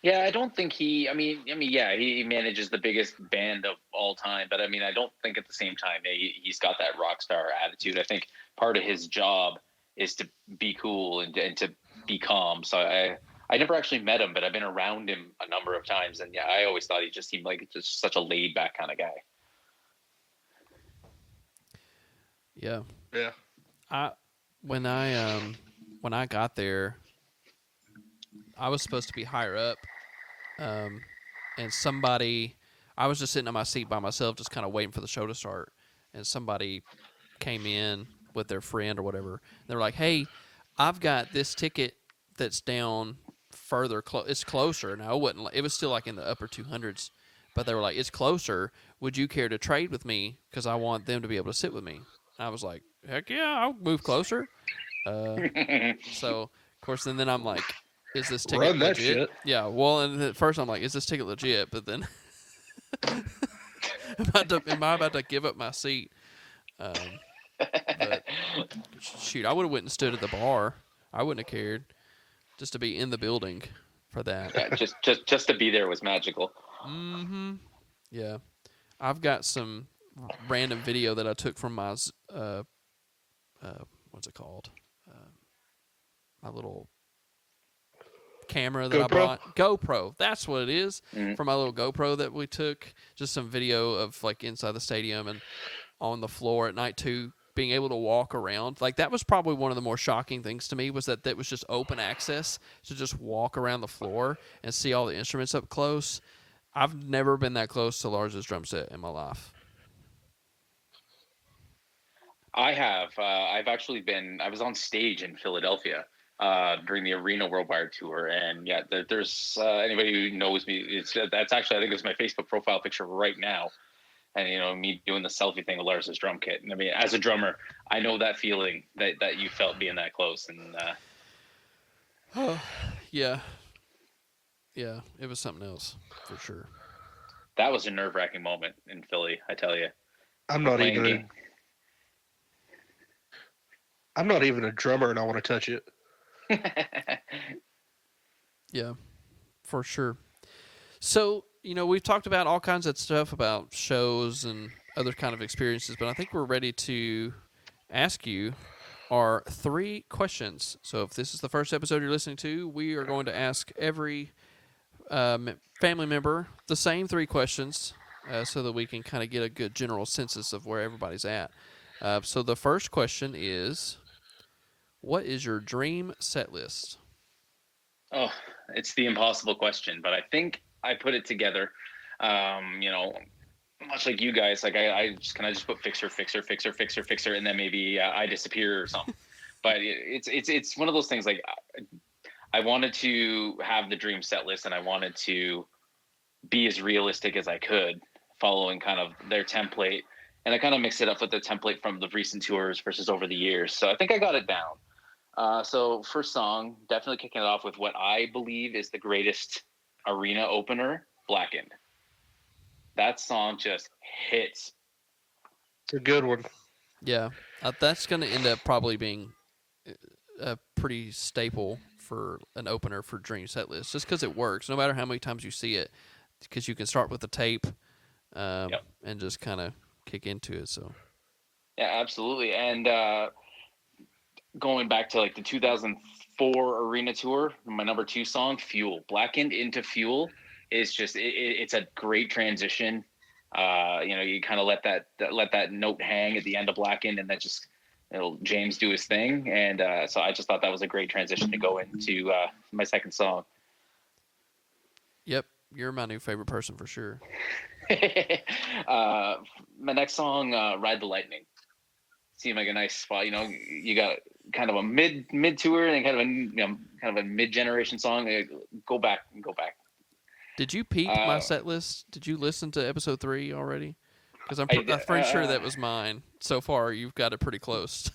Yeah, I don't think he manages the biggest band of all time, but I mean, I don't think at the same time he's got that rock star attitude. I think part of his job is to be cool and to be calm. So I never actually met him, but I've been around him a number of times, and yeah, I always thought he just seemed like just such a laid back kind of guy. Yeah. Yeah. When I got there, I was supposed to be higher up, and I was just sitting in my seat by myself, just kind of waiting for the show to start, and somebody came in with their friend or whatever. They were like, "Hey, I've got this ticket that's down further. It's closer." Now, it was still like in the upper 200s, but they were like, "It's closer. Would you care to trade with me? Because I want them to be able to sit with me." And I was like, "Heck yeah, I'll move closer." So, of course, and then I'm like, "Is this ticket Run that legit?" shit. Yeah. Well, and at first I'm like, "Is this ticket legit?" But then, am I about to give up my seat? But shoot, I would have went and stood at the bar. I wouldn't have cared, just to be in the building for that. Yeah, just to be there was magical. Mm-hmm. Yeah, I've got some random video that I took from my what's it called? My little camera that I bought. GoPro. That's what it is. Mm-hmm. From my little GoPro that we took. Just some video of like inside the stadium and on the floor at night too. Being able to walk around. Like that was probably one of the more shocking things to me was that was just open access to just walk around the floor and see all the instruments up close. I've never been that close to Lars's drum set in my life. I have. I've actually been. I was on stage in Philadelphia during the Arena Worldwide tour, and yeah, there's anybody who knows me. That's actually, I think it's my Facebook profile picture right now, and me doing the selfie thing with Lars's drum kit. And I mean, as a drummer, I know that feeling that you felt being that close, and Yeah. Yeah, it was something else for sure. that was a nerve-wracking moment in Philly. I tell you, I'm not even a drummer, and I want to touch it. Yeah, for sure. So, we've talked about all kinds of stuff about shows and other kind of experiences, but I think we're ready to ask you our 3 questions. So if this is the first episode you're listening to, we are going to ask every family member the same 3 questions so that we can kind of get a good general census of where everybody's at. So the first question is, what is your dream set list? Oh, it's the impossible question, but I think I put it together. Much like you guys, like I just put fixer, and then maybe I disappear or something. But it's one of those things. Like I wanted to have the dream set list, and I wanted to be as realistic as I could, following kind of their template, and I kind of mixed it up with the template from the recent tours versus over the years. So I think I got it down. So first song, definitely kicking it off with what I believe is the greatest arena opener, Blackened. That song just hits. It's a good one. Yeah, that's going to end up probably being a pretty staple for an opener for Dream Set List, just because it works, no matter how many times you see it, because you can start with the tape and just kind of kick into it. So, yeah, absolutely. And going back to like the 2004 arena tour, my number 2 song, Fuel, Blackened into Fuel, is just it's a great transition. You kind of let that note hang at the end of Blackened, and then just James do his thing. And so I just thought that was a great transition to go into my second song. Yep, you're my new favorite person for sure. My next song, Ride the Lightning. Seemed like a nice spot. You got kind of a mid tour and kind of a mid generation song. Go back. Did you peep my set list? Did you listen to episode 3 already? Because I'm pretty sure that was mine. So far, you've got it pretty close.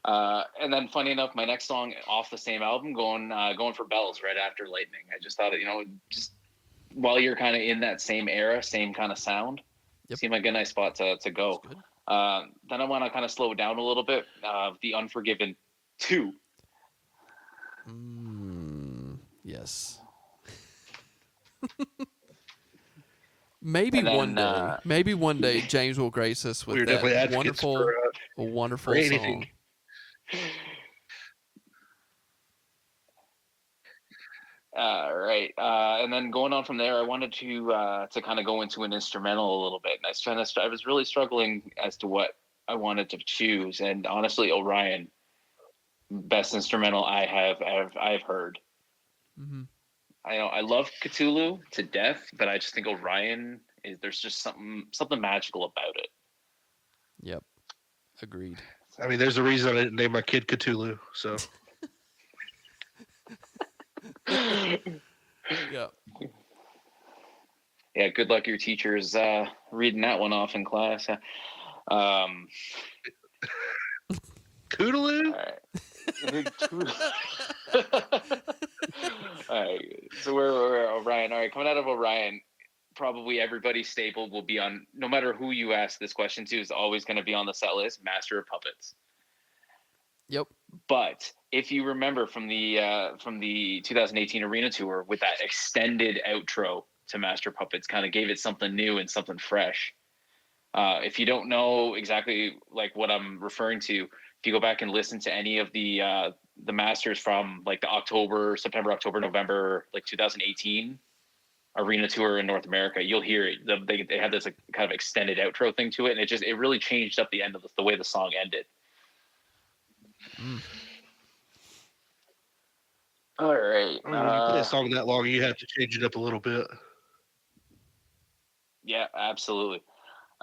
And then, funny enough, my next song off the same album, going for Bells right after Lightning. I just thought, just while you're kind of in that same era, same kind of sound, seemed like a nice spot to go. Then I want to kind of slow it down a little bit. The Unforgiven 2. Yes. Maybe one day James will grace us with that wonderful song. Right. And then going on from there, I wanted to kind of go into an instrumental a little bit. And I was really struggling as to what I wanted to choose. And honestly, Orion, best instrumental I've heard. Mm-hmm. I love Cthulhu to death, but I just think Orion there's just something magical about it. Yep. Agreed. I mean, there's a reason I didn't name my kid Cthulhu, so. Yeah. Yeah, good luck your teachers reading that one off in class. Cthulhu? All right. All right. So we're Orion. All right, coming out of Orion, probably everybody's staple will be on, no matter who you ask this question to, is always going to be on the set list, Master of Puppets. Yep. But if you remember from the 2018 arena tour, with that extended outro to Master Puppets, kind of gave it something new and something fresh. If you don't know exactly like what I'm referring to, if you go back and listen to any of the masters from like the September, October, November, like 2018 arena tour in North America, you'll hear it. They had this like, kind of extended outro thing to it, and it really changed up the end of the way the song ended. All right. When you play a song that long, you have to change it up a little bit. Yeah, absolutely.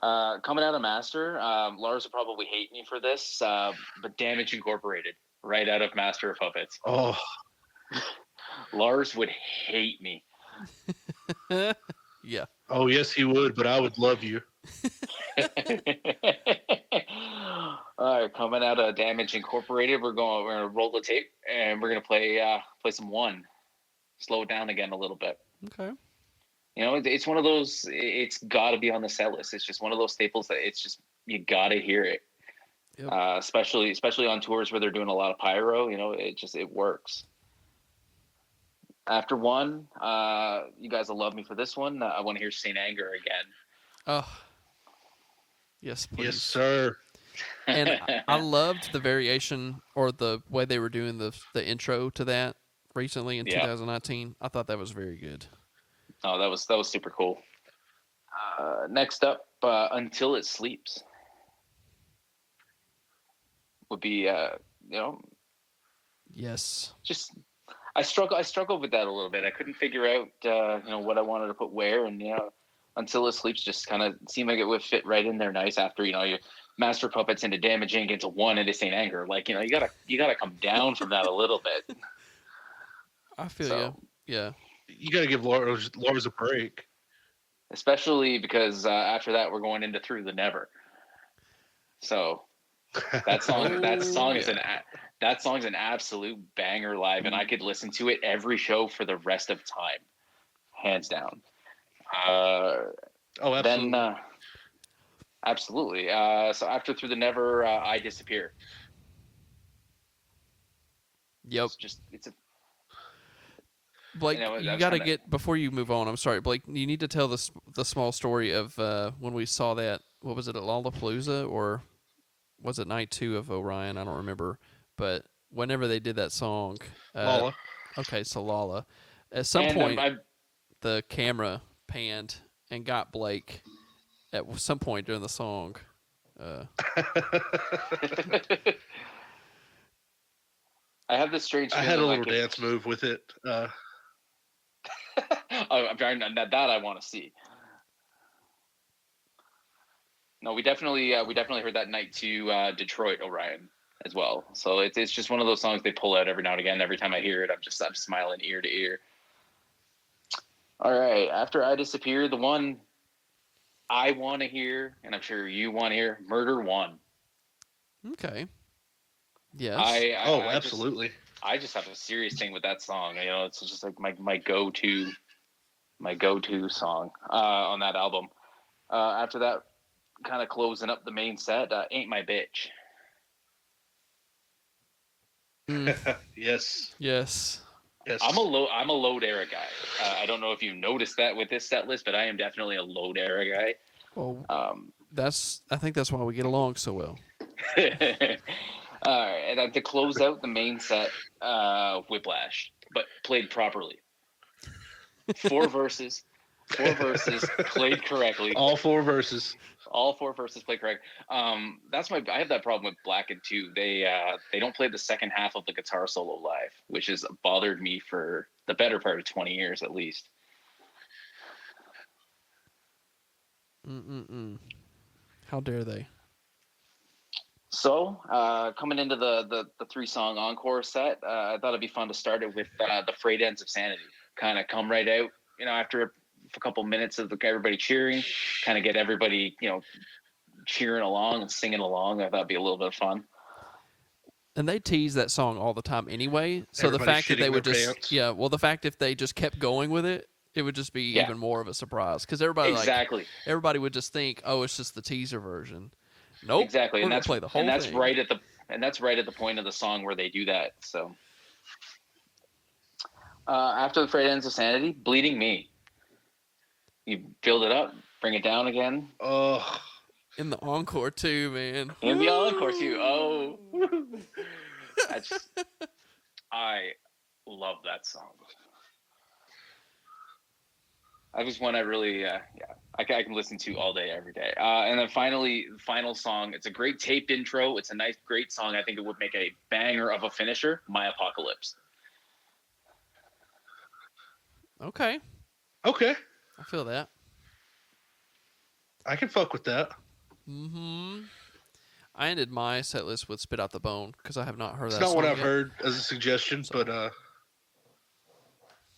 Coming out of Master, Lars will probably hate me for this, but Damage Incorporated, right out of Master of Puppets. Oh, Lars would hate me. Yeah. oh yes, he would, but I would love you. All right, coming out of Damage Incorporated, we're gonna roll the tape and we're gonna play some One. Slow it down again a little bit. Okay. You know, it's one of those. It's got to be on the set list. It's just one of those staples that it's just you got to hear it. Yep. Especially on tours where they're doing a lot of pyro. You know, it works. After One, you guys will love me for this one. I want to hear Saint Anger again. Oh. Yes, please. Yes, sir. And I loved the variation or the way they were doing the intro to that recently in 2019. I thought that was very good. Oh, that was super cool. Next up, Until It Sleeps would be Yes. just I struggled with that a little bit. I couldn't figure out what I wanted to put where, and Until It Sleeps just kind of seemed like it would fit right in there nice after your Master Puppets into Damage Inc. into One into Saint Anger. Like you gotta come down from that a little bit. I feel you. Yeah. You got to give Lars a break. Especially because after that we're going into Through the Never. So that song is an absolute banger live, and I could listen to it every show for the rest of time, hands down. Absolutely. Then absolutely. So after Through the Never, I Disappear. Yep. It's a Blake, you got to get before you move on. I'm sorry, Blake. You need to tell the small story of when we saw that. What was it at Lollapalooza or was it night 2 of Orion? I don't remember. But whenever they did that song, Lala. Okay, so Lala. At some point, the camera panned and got Blake. At some point during the song. I have this strange. I had a little dance move with it. That I want to see. No, we definitely heard that night to Detroit Orion as well. So it's just one of those songs they pull out every now and again. Every time I hear it, I'm smiling ear to ear. All right, after I Disappear, the one I want to hear, and I'm sure you want to hear, Murder One. Okay. Yes. Absolutely. I just have a serious thing with that song. It's just like my go-to song on that album. After that, kind of closing up the main set, Ain't My Bitch. Yes. Yes. Yes. I'm a Load era guy. I don't know if you noticed that with this set list, but I am definitely a Load era guy. Well, I think that's why we get along so well. All right, and then to close out the main set, Whiplash, but played properly. 4 verses, played correctly. All 4 verses. All 4 verses played correct. I have that problem with Blackened too. They don't play the second half of the guitar solo live, which has bothered me for the better part of 20 years at least. How dare they? So, coming into the 3-song encore set, I thought it'd be fun to start it with the Frayed Ends of Sanity. Kind of come right out, after a couple minutes of everybody cheering, kind of get everybody, cheering along and singing along. I thought it'd be a little bit of fun. And they tease that song all the time anyway. So Everybody the fact that they would their just, pants. the fact if they just kept going with it, it would just be even more of a surprise. Because everybody everybody would just think, oh, it's just the teaser version. Nope. Exactly, and that's play the whole and that's thing. right at the point of the song where they do that. So, after the Frayed Ends of Sanity, Bleeding Me. You build it up, bring it down again. Oh, in the encore too, man. In the encore too. Oh, I love that song. That was one I really, I can listen to all day, every day. And then finally, the final song. It's a great taped intro. It's a nice, great song. I think it would make a banger of a finisher. My Apocalypse. Okay. Okay. I feel that. I can fuck with that. Mm-hmm. I ended my set list with Spit Out the Bone because I have not heard It's that not song what I've yet. heard as a suggestion, but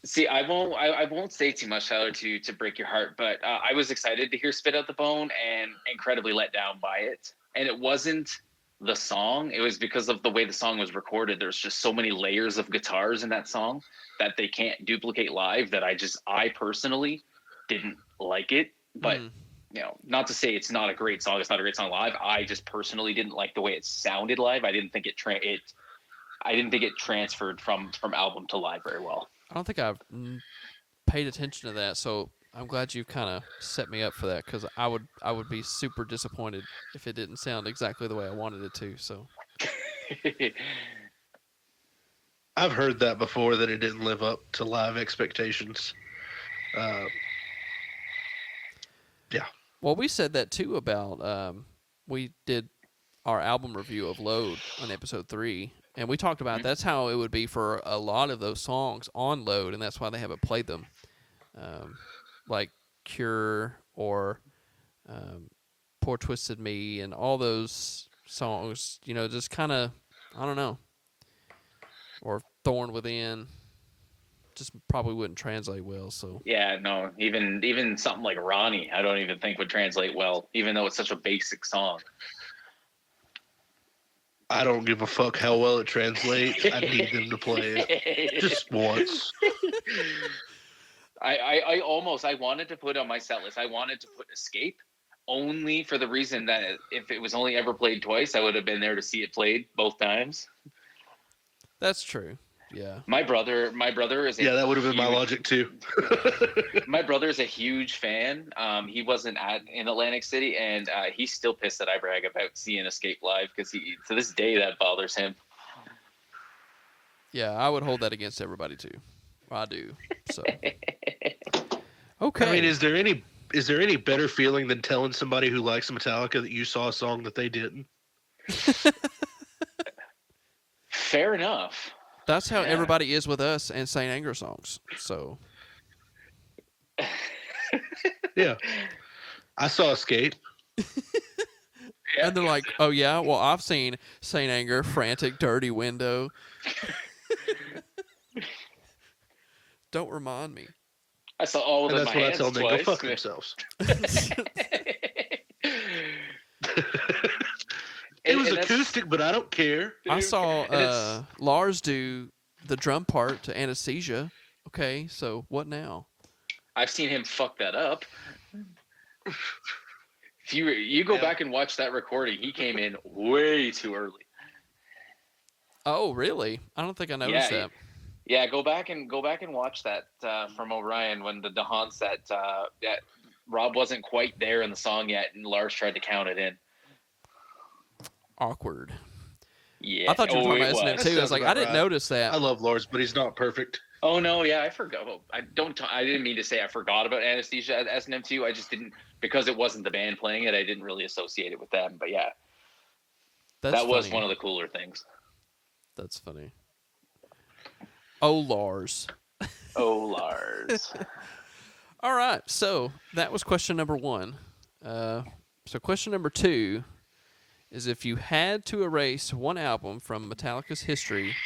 See, I won't say too much, Tyler, to break your heart, but I was excited to hear "Spit Out the Bone" and incredibly let down by it. And it wasn't the song; it was because of the way the song was recorded. There's just so many layers of guitars in that song that they can't duplicate live. That I personally didn't like it. But not to say it's not a great song. It's not a great song live. I just personally didn't like the way it sounded live. I didn't think I didn't think it transferred from album to live very well. I don't think I've paid attention to that, so I'm glad you've kind of set me up for that because I would be super disappointed if it didn't sound exactly the way I wanted it to. So I've heard that before, that it didn't live up to live expectations. Yeah. Well, we said that too about we did our album review of Load on episode 3, and we talked about that's how it would be for a lot of those songs on Load, and that's why they haven't played them, like Cure or Poor Twisted Me and all those songs. Just kind of, I don't know, or Thorn Within. Just probably wouldn't translate well. So yeah, no, even something like Ronnie, I don't even think would translate well, even though it's such a basic song. I don't give a fuck how well it translates. I need them to play it just once. I wanted to put on my set list. I wanted to put Escape only for the reason that if it was only ever played twice, I would have been there to see it played both times. that's true. Yeah. My brother is that would have been my logic too. My brother is a huge fan. He wasn't in Atlantic City, and he's still pissed that I brag about seeing Escape live because to this day that bothers him. Yeah, I would hold that against everybody too. I do. So okay. I mean, is there any better feeling than telling somebody who likes Metallica that you saw a song that they didn't? Fair enough. That's how everybody is with us and Saint Anger songs. So yeah, I saw Escape. And they're like, oh yeah, well I've seen Saint Anger, Frantic, Dirty Window. Don't remind me. I saw all of them. That's what I tell them. Go fuck themselves. It was acoustic, but I don't care. I saw Lars do the drum part to Anesthesia. Okay, so what now? I've seen him fuck that up. If you go back and watch that recording, he came in way too early. Oh, really? I don't think I noticed that. Yeah, go back and watch that from Orion when the DeHaan set that Rob wasn't quite there in the song yet, and Lars tried to count it in. Awkward. Yeah, I thought you were talking about S&M too. I was like, I didn't notice that. I love Lars, but he's not perfect. Oh no, yeah, I forgot. I didn't mean to say I forgot about Anesthesia at S&M too. I just didn't, because it wasn't the band playing it. I didn't really associate it with them. But yeah, that was one of the cooler things. That's funny. Oh, Lars. Oh, Lars. All right, so that was question number 1. So question number 2 is, if you had to erase one album from Metallica's history,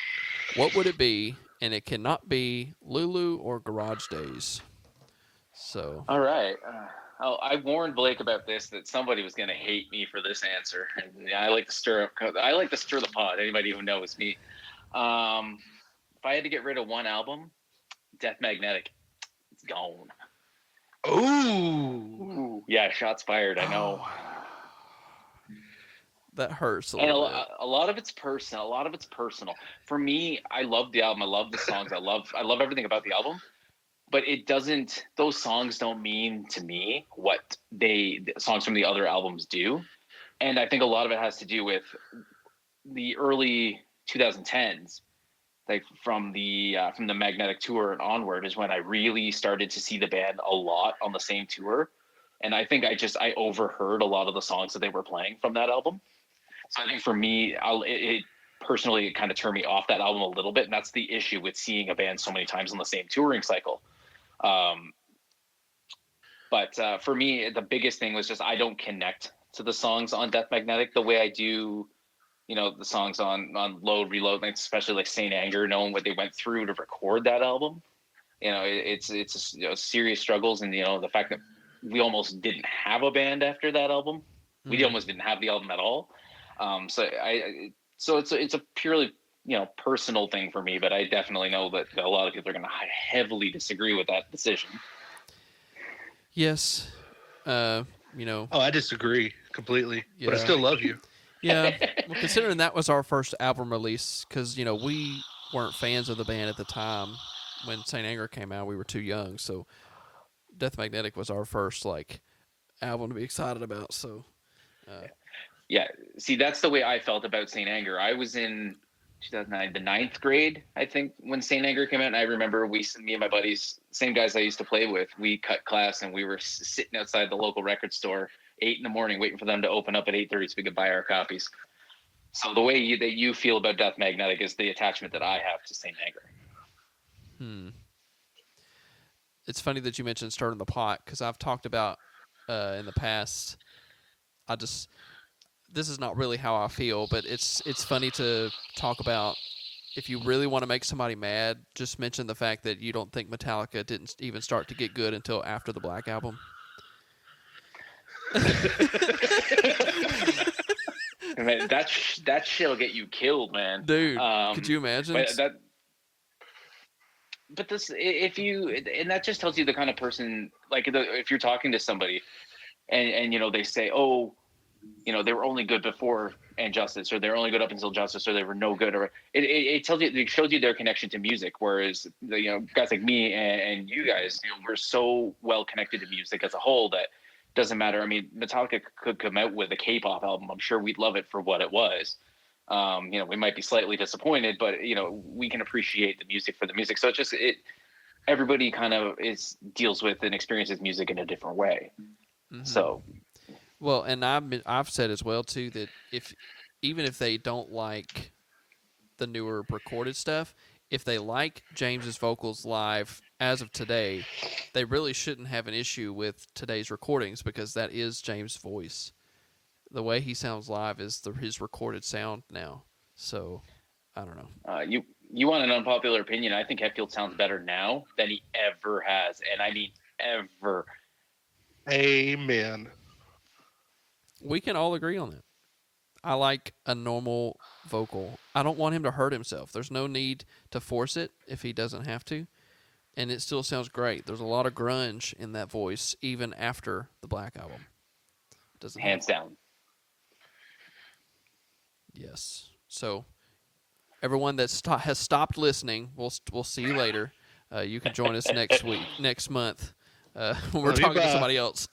what would it be? And it cannot be Lulu or Garage Days. So. All right. I warned Blake about this, that somebody was going to hate me for this answer, and I like to stir the pot. Anybody who knows me. If I had to get rid of one album, Death Magnetic, it's gone. Ooh. Yeah, shots fired. I know. That hurts a and little bit. A lot of it's personal. For me, I love the album. I love the songs. I love everything about the album. But it doesn't. Those songs don't mean to me what the songs from the other albums do. And I think a lot of it has to do with the early 2010s, like from the Magnetic tour and onward, is when I really started to see the band a lot on the same tour. And I think I overheard a lot of the songs that they were playing from that album. So I think for me, it personally kind of turned me off that album a little bit. And that's the issue with seeing a band so many times on the same touring cycle. But for me, the biggest thing was just I don't connect to the songs on Death Magnetic the way I do, the songs on Load Reload, like especially like Saint Anger, knowing what they went through to record that album. It's serious struggles, and the fact that we almost didn't have a band after that album. We almost didn't have the album at all. So it's a purely personal thing for me, but I definitely know that a lot of people are going to heavily disagree with that decision. Yes. Oh, I disagree completely, but I still love you. Yeah. Well, considering that was our first album release, because, we weren't fans of the band at the time when Saint Anger came out. We were too young. So Death Magnetic was our first, album to be excited about. So, yeah. See, that's the way I felt about Saint Anger. I was in 2009, the 9th grade, I think, when Saint Anger came out. And I remember me and my buddies, same guys I used to play with, we cut class and we were sitting outside the local record store 8 a.m, waiting for them to open up at 8:30 so we could buy our copies. So the way that you feel about Death Magnetic is the attachment that I have to Saint Anger. It's funny that you mentioned Stirring the Pot, because I've talked about in the past, this is not really how I feel, but it's funny to talk about. If you really want to make somebody mad, just mention the fact that you don't think Metallica didn't even start to get good until after the Black Album. Man, that shit'll get you killed, man. Dude, could you imagine? But and that just tells you the kind of person, if you're talking to somebody and they say, oh, they were only good before Injustice, or they're only good up until Justice, or they were no good, or it shows you their connection to music. Whereas guys like me and you guys, we're so well connected to music as a whole that doesn't matter. I mean, Metallica could come out with a K-pop album. I'm sure we'd love it for what it was. We might be slightly disappointed, but we can appreciate the music for the music. So everybody kind of deals with and experiences music in a different way. Mm-hmm. So, well, and I've said as well too that even if they don't like the newer recorded stuff, if they like James's vocals live as of today, they really shouldn't have an issue with today's recordings, because that is James' voice. The way he sounds live is his recorded sound now. So, I don't know. You want an unpopular opinion? I think Hetfield sounds better now than he ever has, and I mean ever. Amen. We can all agree on that. I like a normal vocal. I don't want him to hurt himself. There's no need to force it if he doesn't have to. And it still sounds great. There's a lot of grunge in that voice, even after the Black Album. Hands down. Yes. So, everyone that has stopped listening, we'll see you later. You can join us next month. When we're talking to somebody else.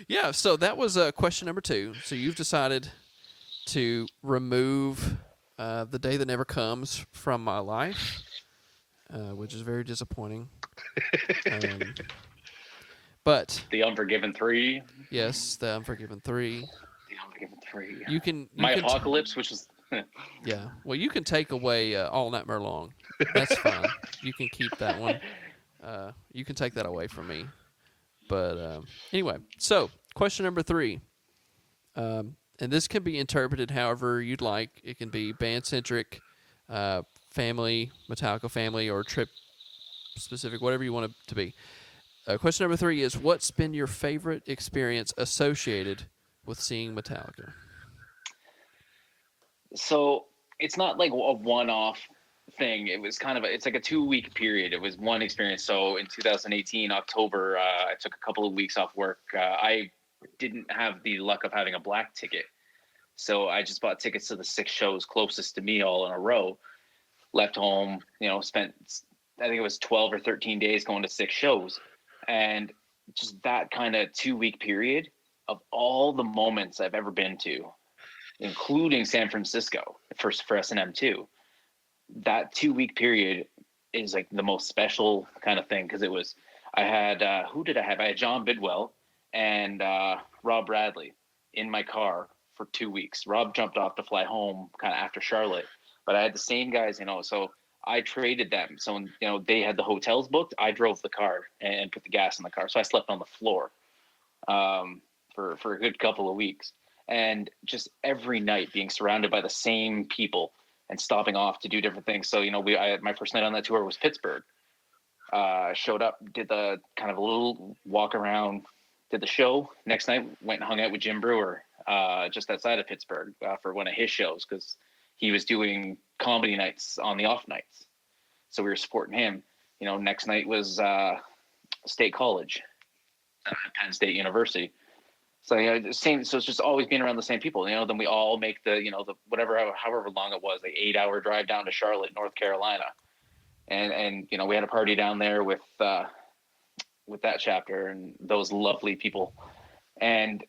Yeah, so that was question number 2. So you've decided to remove The Day That Never Comes from my life, which is very disappointing. But The Unforgiven 3. Yes, The Unforgiven 3. The Unforgiven 3. You can Apocalypse, which is... Yeah, well, you can take away All Nightmare Long. That's fine. You can keep that one. You can take that away from me. But anyway, so question number 3. And this can be interpreted however you'd like. It can be band-centric, family, Metallica family, or trip-specific, whatever you want it to be. Question number 3 is, what's been your favorite experience associated with seeing Metallica? So it's not like a one-off thing. It was it's like a 2-week period. It was one experience. So in 2018, October, I took a couple of weeks off work. I didn't have the luck of having a black ticket. So I just bought tickets to the 6 shows closest to me all in a row. Left home, spent, I think it was 12 or 13 days going to 6 shows. And just that kind of 2-week period of all the moments I've ever been to, including San Francisco for S&M too. That 2-week period is like the most special kind of thing, because I had who did I have? I had John Bidwell and Rob Bradley in my car for 2 weeks. Rob jumped off to fly home kind of after Charlotte, but I had the same guys, so I traded them. So when, they had the hotels booked, I drove the car and put the gas in the car. So I slept on the floor for a good couple of weeks. And just every night being surrounded by the same people and stopping off to do different things. So, my first night on that tour was Pittsburgh. Showed up, did the kind of a little walk around, did the show. Next night, went and hung out with Jim Brewer just outside of Pittsburgh for one of his shows because he was doing comedy nights on the off nights. So we were supporting him. Next night was State College, Penn State University. So same. So it's just always being around the same people. Then we all make the however long it was, the 8-hour drive down to Charlotte, North Carolina, and we had a party down there with that chapter and those lovely people, and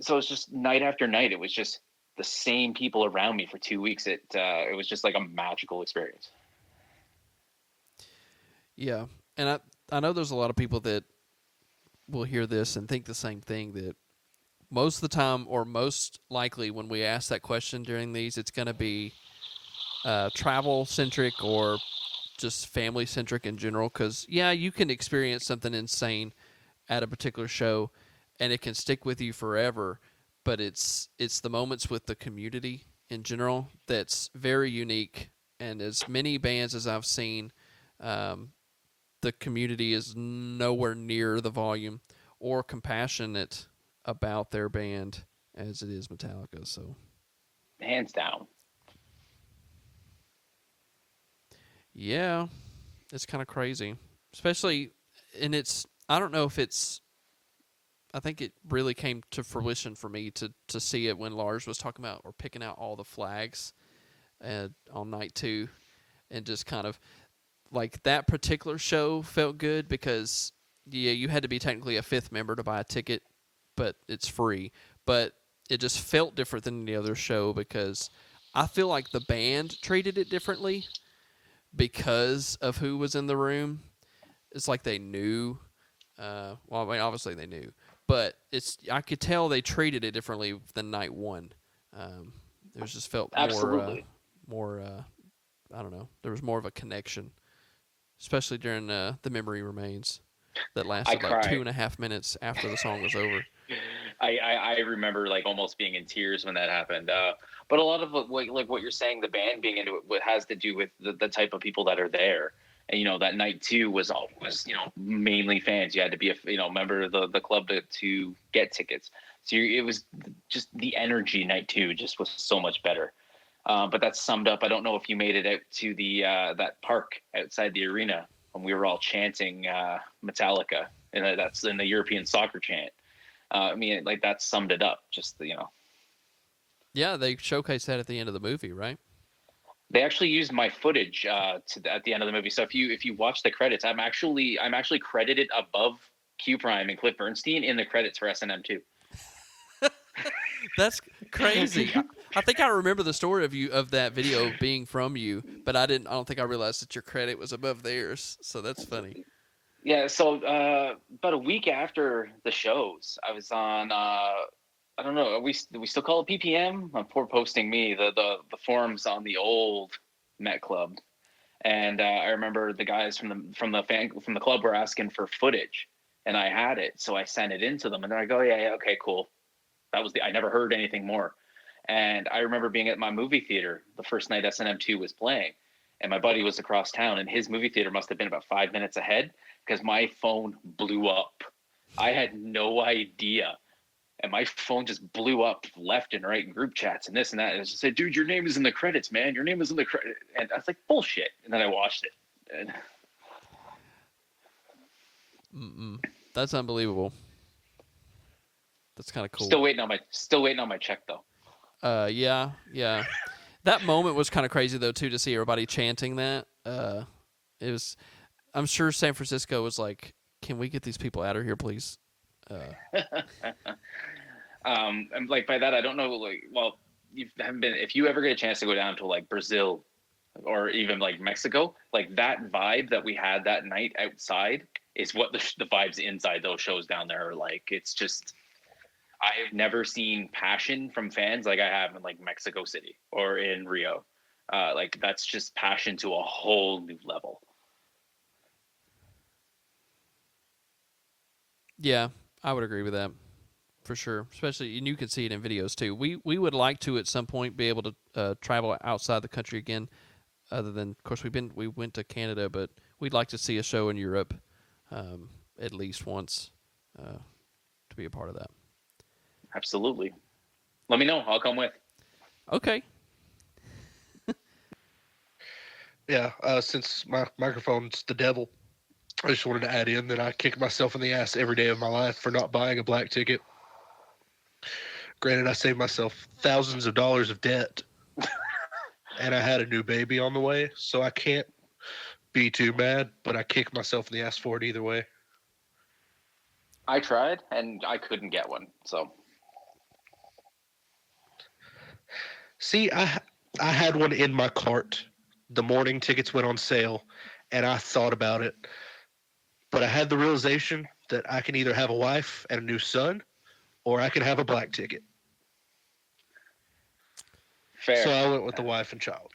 so it's just night after night. It was just the same people around me for 2 weeks. It was just like a magical experience. Yeah, and I know there's a lot of people that will hear this and think the same thing, that most of the time, or most likely when we ask that question during these, it's going to be travel-centric or just family-centric in general, because, you can experience something insane at a particular show, and it can stick with you forever, but it's the moments with the community in general that's very unique. And as many bands as I've seen, the community is nowhere near the volume or compassionate about their band as it is Metallica. So, hands down. Yeah, it's kind of crazy, especially, and I don't know if I think it really came to fruition for me to see it when Lars was talking about or picking out all the flags on night 2, and just kind of like that particular show felt good because you had to be technically a 5th member to buy a ticket, but it's free. But it just felt different than the other show because I feel like the band treated it differently because of who was in the room. It's like they knew. Obviously they knew, but I could tell they treated it differently than night 1. It was just felt more. I don't know. There was more of a connection, especially during the Memory Remains that lasted like 2.5 minutes after the song was over. I remember like almost being in tears when that happened. But a lot of what you're saying, the band being into it, has to do with the type of people that are there. And that night 2 was mainly fans. You had to be a member of the club to get tickets. So it was just the energy. Night 2 just was so much better. But that's summed up. I don't know if you made it out to the that park outside the arena when we were all chanting Metallica, and that's in the European soccer chant. That summed it up. Just Yeah, they showcased that at the end of the movie, right? They actually used my footage at the end of the movie. So if you watch the credits, I'm actually credited above Q Prime and Cliff Bernstein in the credits for S&M 2. That's crazy. I think I remember the story of that video being from you, but I don't think I realized that your credit was above theirs. So that's funny. Yeah. So about a week after the shows, I was on. I don't know. We still call it PPM? I'm posting me the forums on the old Metclub, and I remember the guys from the club were asking for footage, and I had it, so I sent it in to them, and I go, yeah, okay, cool. That was I never heard anything more. And I remember being at my movie theater the first night S&M 2 was playing, and my buddy was across town, and his movie theater must have been about 5 minutes ahead because my phone blew up. I had no idea. And my phone just blew up left and right in group chats and this and that. And it just said, dude, your name is in the credits, man. Your name is in the credits. And I was like, bullshit. And then I watched it. That's unbelievable. That's kind of cool. Still waiting on my check, though. Yeah. That moment was kind of crazy, though, too, to see everybody chanting that. It was. I'm sure San Francisco was like, can we get these people out of here, please? And like by that I don't know, if you ever get a chance to go down to like Brazil or even like Mexico, like that vibe that we had that night outside is what the vibes inside those shows down there are like. It's just, I've never seen passion from fans like I have in like Mexico City or in Rio. Like that's just passion to a whole new level. Yeah, I would agree with that for sure. Especially, and you can see it in videos too. We would like to at some point be able to travel outside the country again. Other than, of course, we went to Canada, but we'd like to see a show in Europe at least once to be a part of that. Absolutely. Let me know. I'll come with. Okay. Yeah, since my microphone's the devil, I just wanted to add in that I kick myself in the ass every day of my life for not buying a black ticket. Granted, I saved myself thousands of dollars of debt, and I had a new baby on the way, so I can't be too mad, but I kick myself in the ass for it either way. I tried, and I couldn't get one, so. See, I had one in my cart. The morning tickets went on sale, and I thought about it. But I had the realization that I can either have a wife and a new son, or I can have a black ticket. Fair. So I went with the wife and child.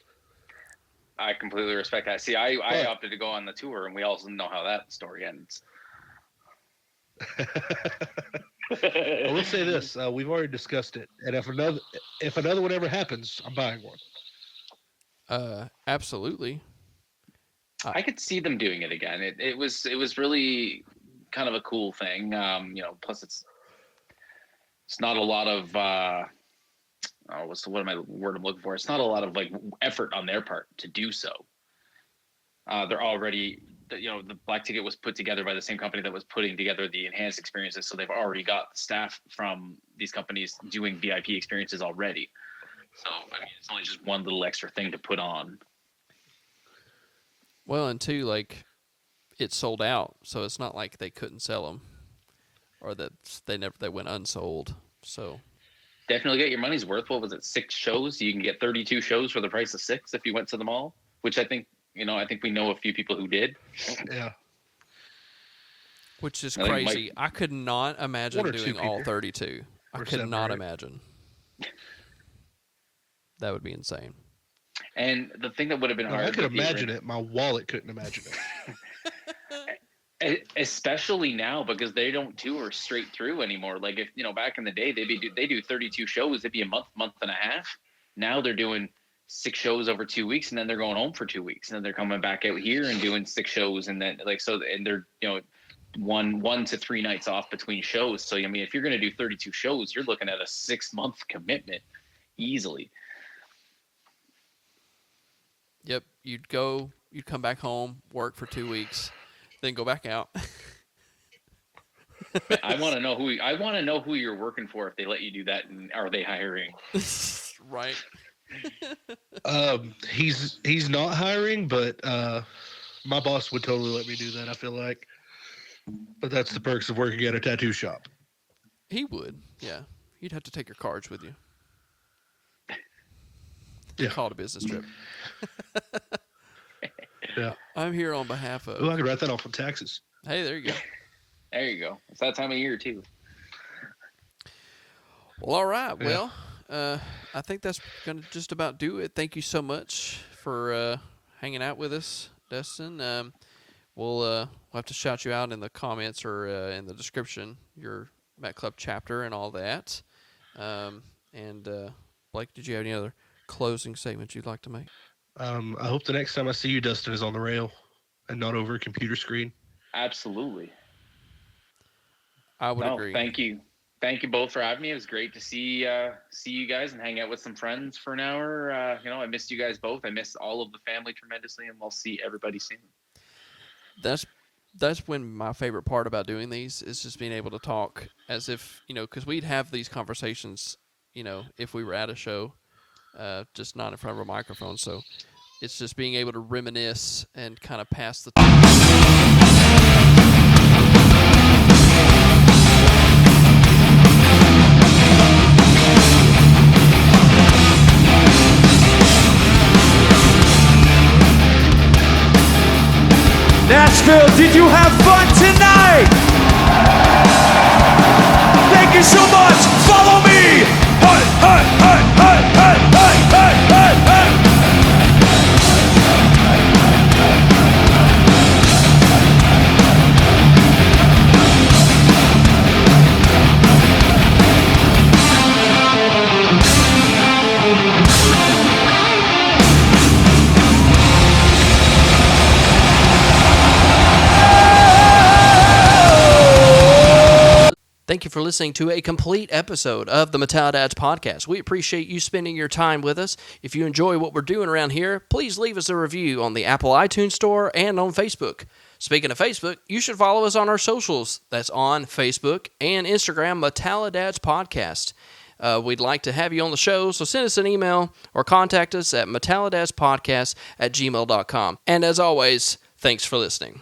I completely respect that. See, I opted to go on the tour, and we also know how that story ends. I will say this: we've already discussed it, and if another one ever happens, I'm buying one. Absolutely. I could see them doing it again. It was really kind of a cool thing. Plus it's not a lot of what am I word I'm looking for? It's not a lot of like effort on their part to do so. They're already, the black ticket was put together by the same company that was putting together the enhanced experiences. So they've already got staff from these companies doing VIP experiences already. So, I mean, it's only just one little extra thing to put on. Well, and two, like, it sold out, so it's not like they couldn't sell them, or that they went unsold. So definitely get your money's worth. What was it? 6 shows? You can get 32 shows for the price of 6 if you went to them all. Which I think we know a few people who did. Yeah. Which is crazy. I could not imagine doing all 32. I could not imagine. That would be insane. And the thing that would have been hard. I could imagine it. My wallet couldn't imagine it. Especially now, because they don't tour straight through anymore. Like if back in the day they do 32 shows, it'd be a month and a half. Now they're doing 6 shows over 2 weeks, and then they're going home for 2 weeks, and then they're coming back out here and doing 6 shows, and then and they're 1 to 3 nights off between shows. So I mean, if you're going to do 32 shows, you're looking at a 6-month commitment easily. Yep, you'd come back home, work for 2 weeks, then go back out. I want to know who you're working for if they let you do that, and are they hiring? Right. He's not hiring, but my boss would totally let me do that, I feel like. But that's the perks of working at a tattoo shop. He would, yeah. You'd have to take your cards with you. Yeah. Call it a business trip. Yeah. I'm here on behalf of... Ooh, I could write that off on taxes. Hey, there you go. There you go. It's that time of year, too. Well, all right. Yeah. Well, I think that's going to just about do it. Thank you so much for hanging out with us, Dustin. We'll have to shout you out in the comments or in the description, your Metclub chapter and all that. And Blake, did you have any other closing statements you'd like to make? I hope the next time I see you, Dustin, is on the rail and not over a computer screen. Absolutely. I would agree. Thank you. Thank you both for having me. It was great to see you guys and hang out with some friends for an hour. I missed you guys both. I missed all of the family tremendously, and we'll see everybody soon. That's when my favorite part about doing these is just being able to talk as if, because we'd have these conversations, if we were at a show, just not in front of a microphone. So it's just being able to reminisce and kind of pass the time. Nashville, did you have fun tonight? Thank you so much. Follow me. Hey, hey, hey, hey, hey, hey, hey, hey, hey. Thank you for listening to a complete episode of the MetalliDads podcast. We appreciate you spending your time with us. If you enjoy what we're doing around here, please leave us a review on the Apple iTunes Store and on Facebook. Speaking of Facebook, you should follow us on our socials. That's on Facebook and Instagram, MetalliDads Podcast. We'd like to have you on the show, so send us an email or contact us at metallidadspodcast@gmail.com. And as always, thanks for listening.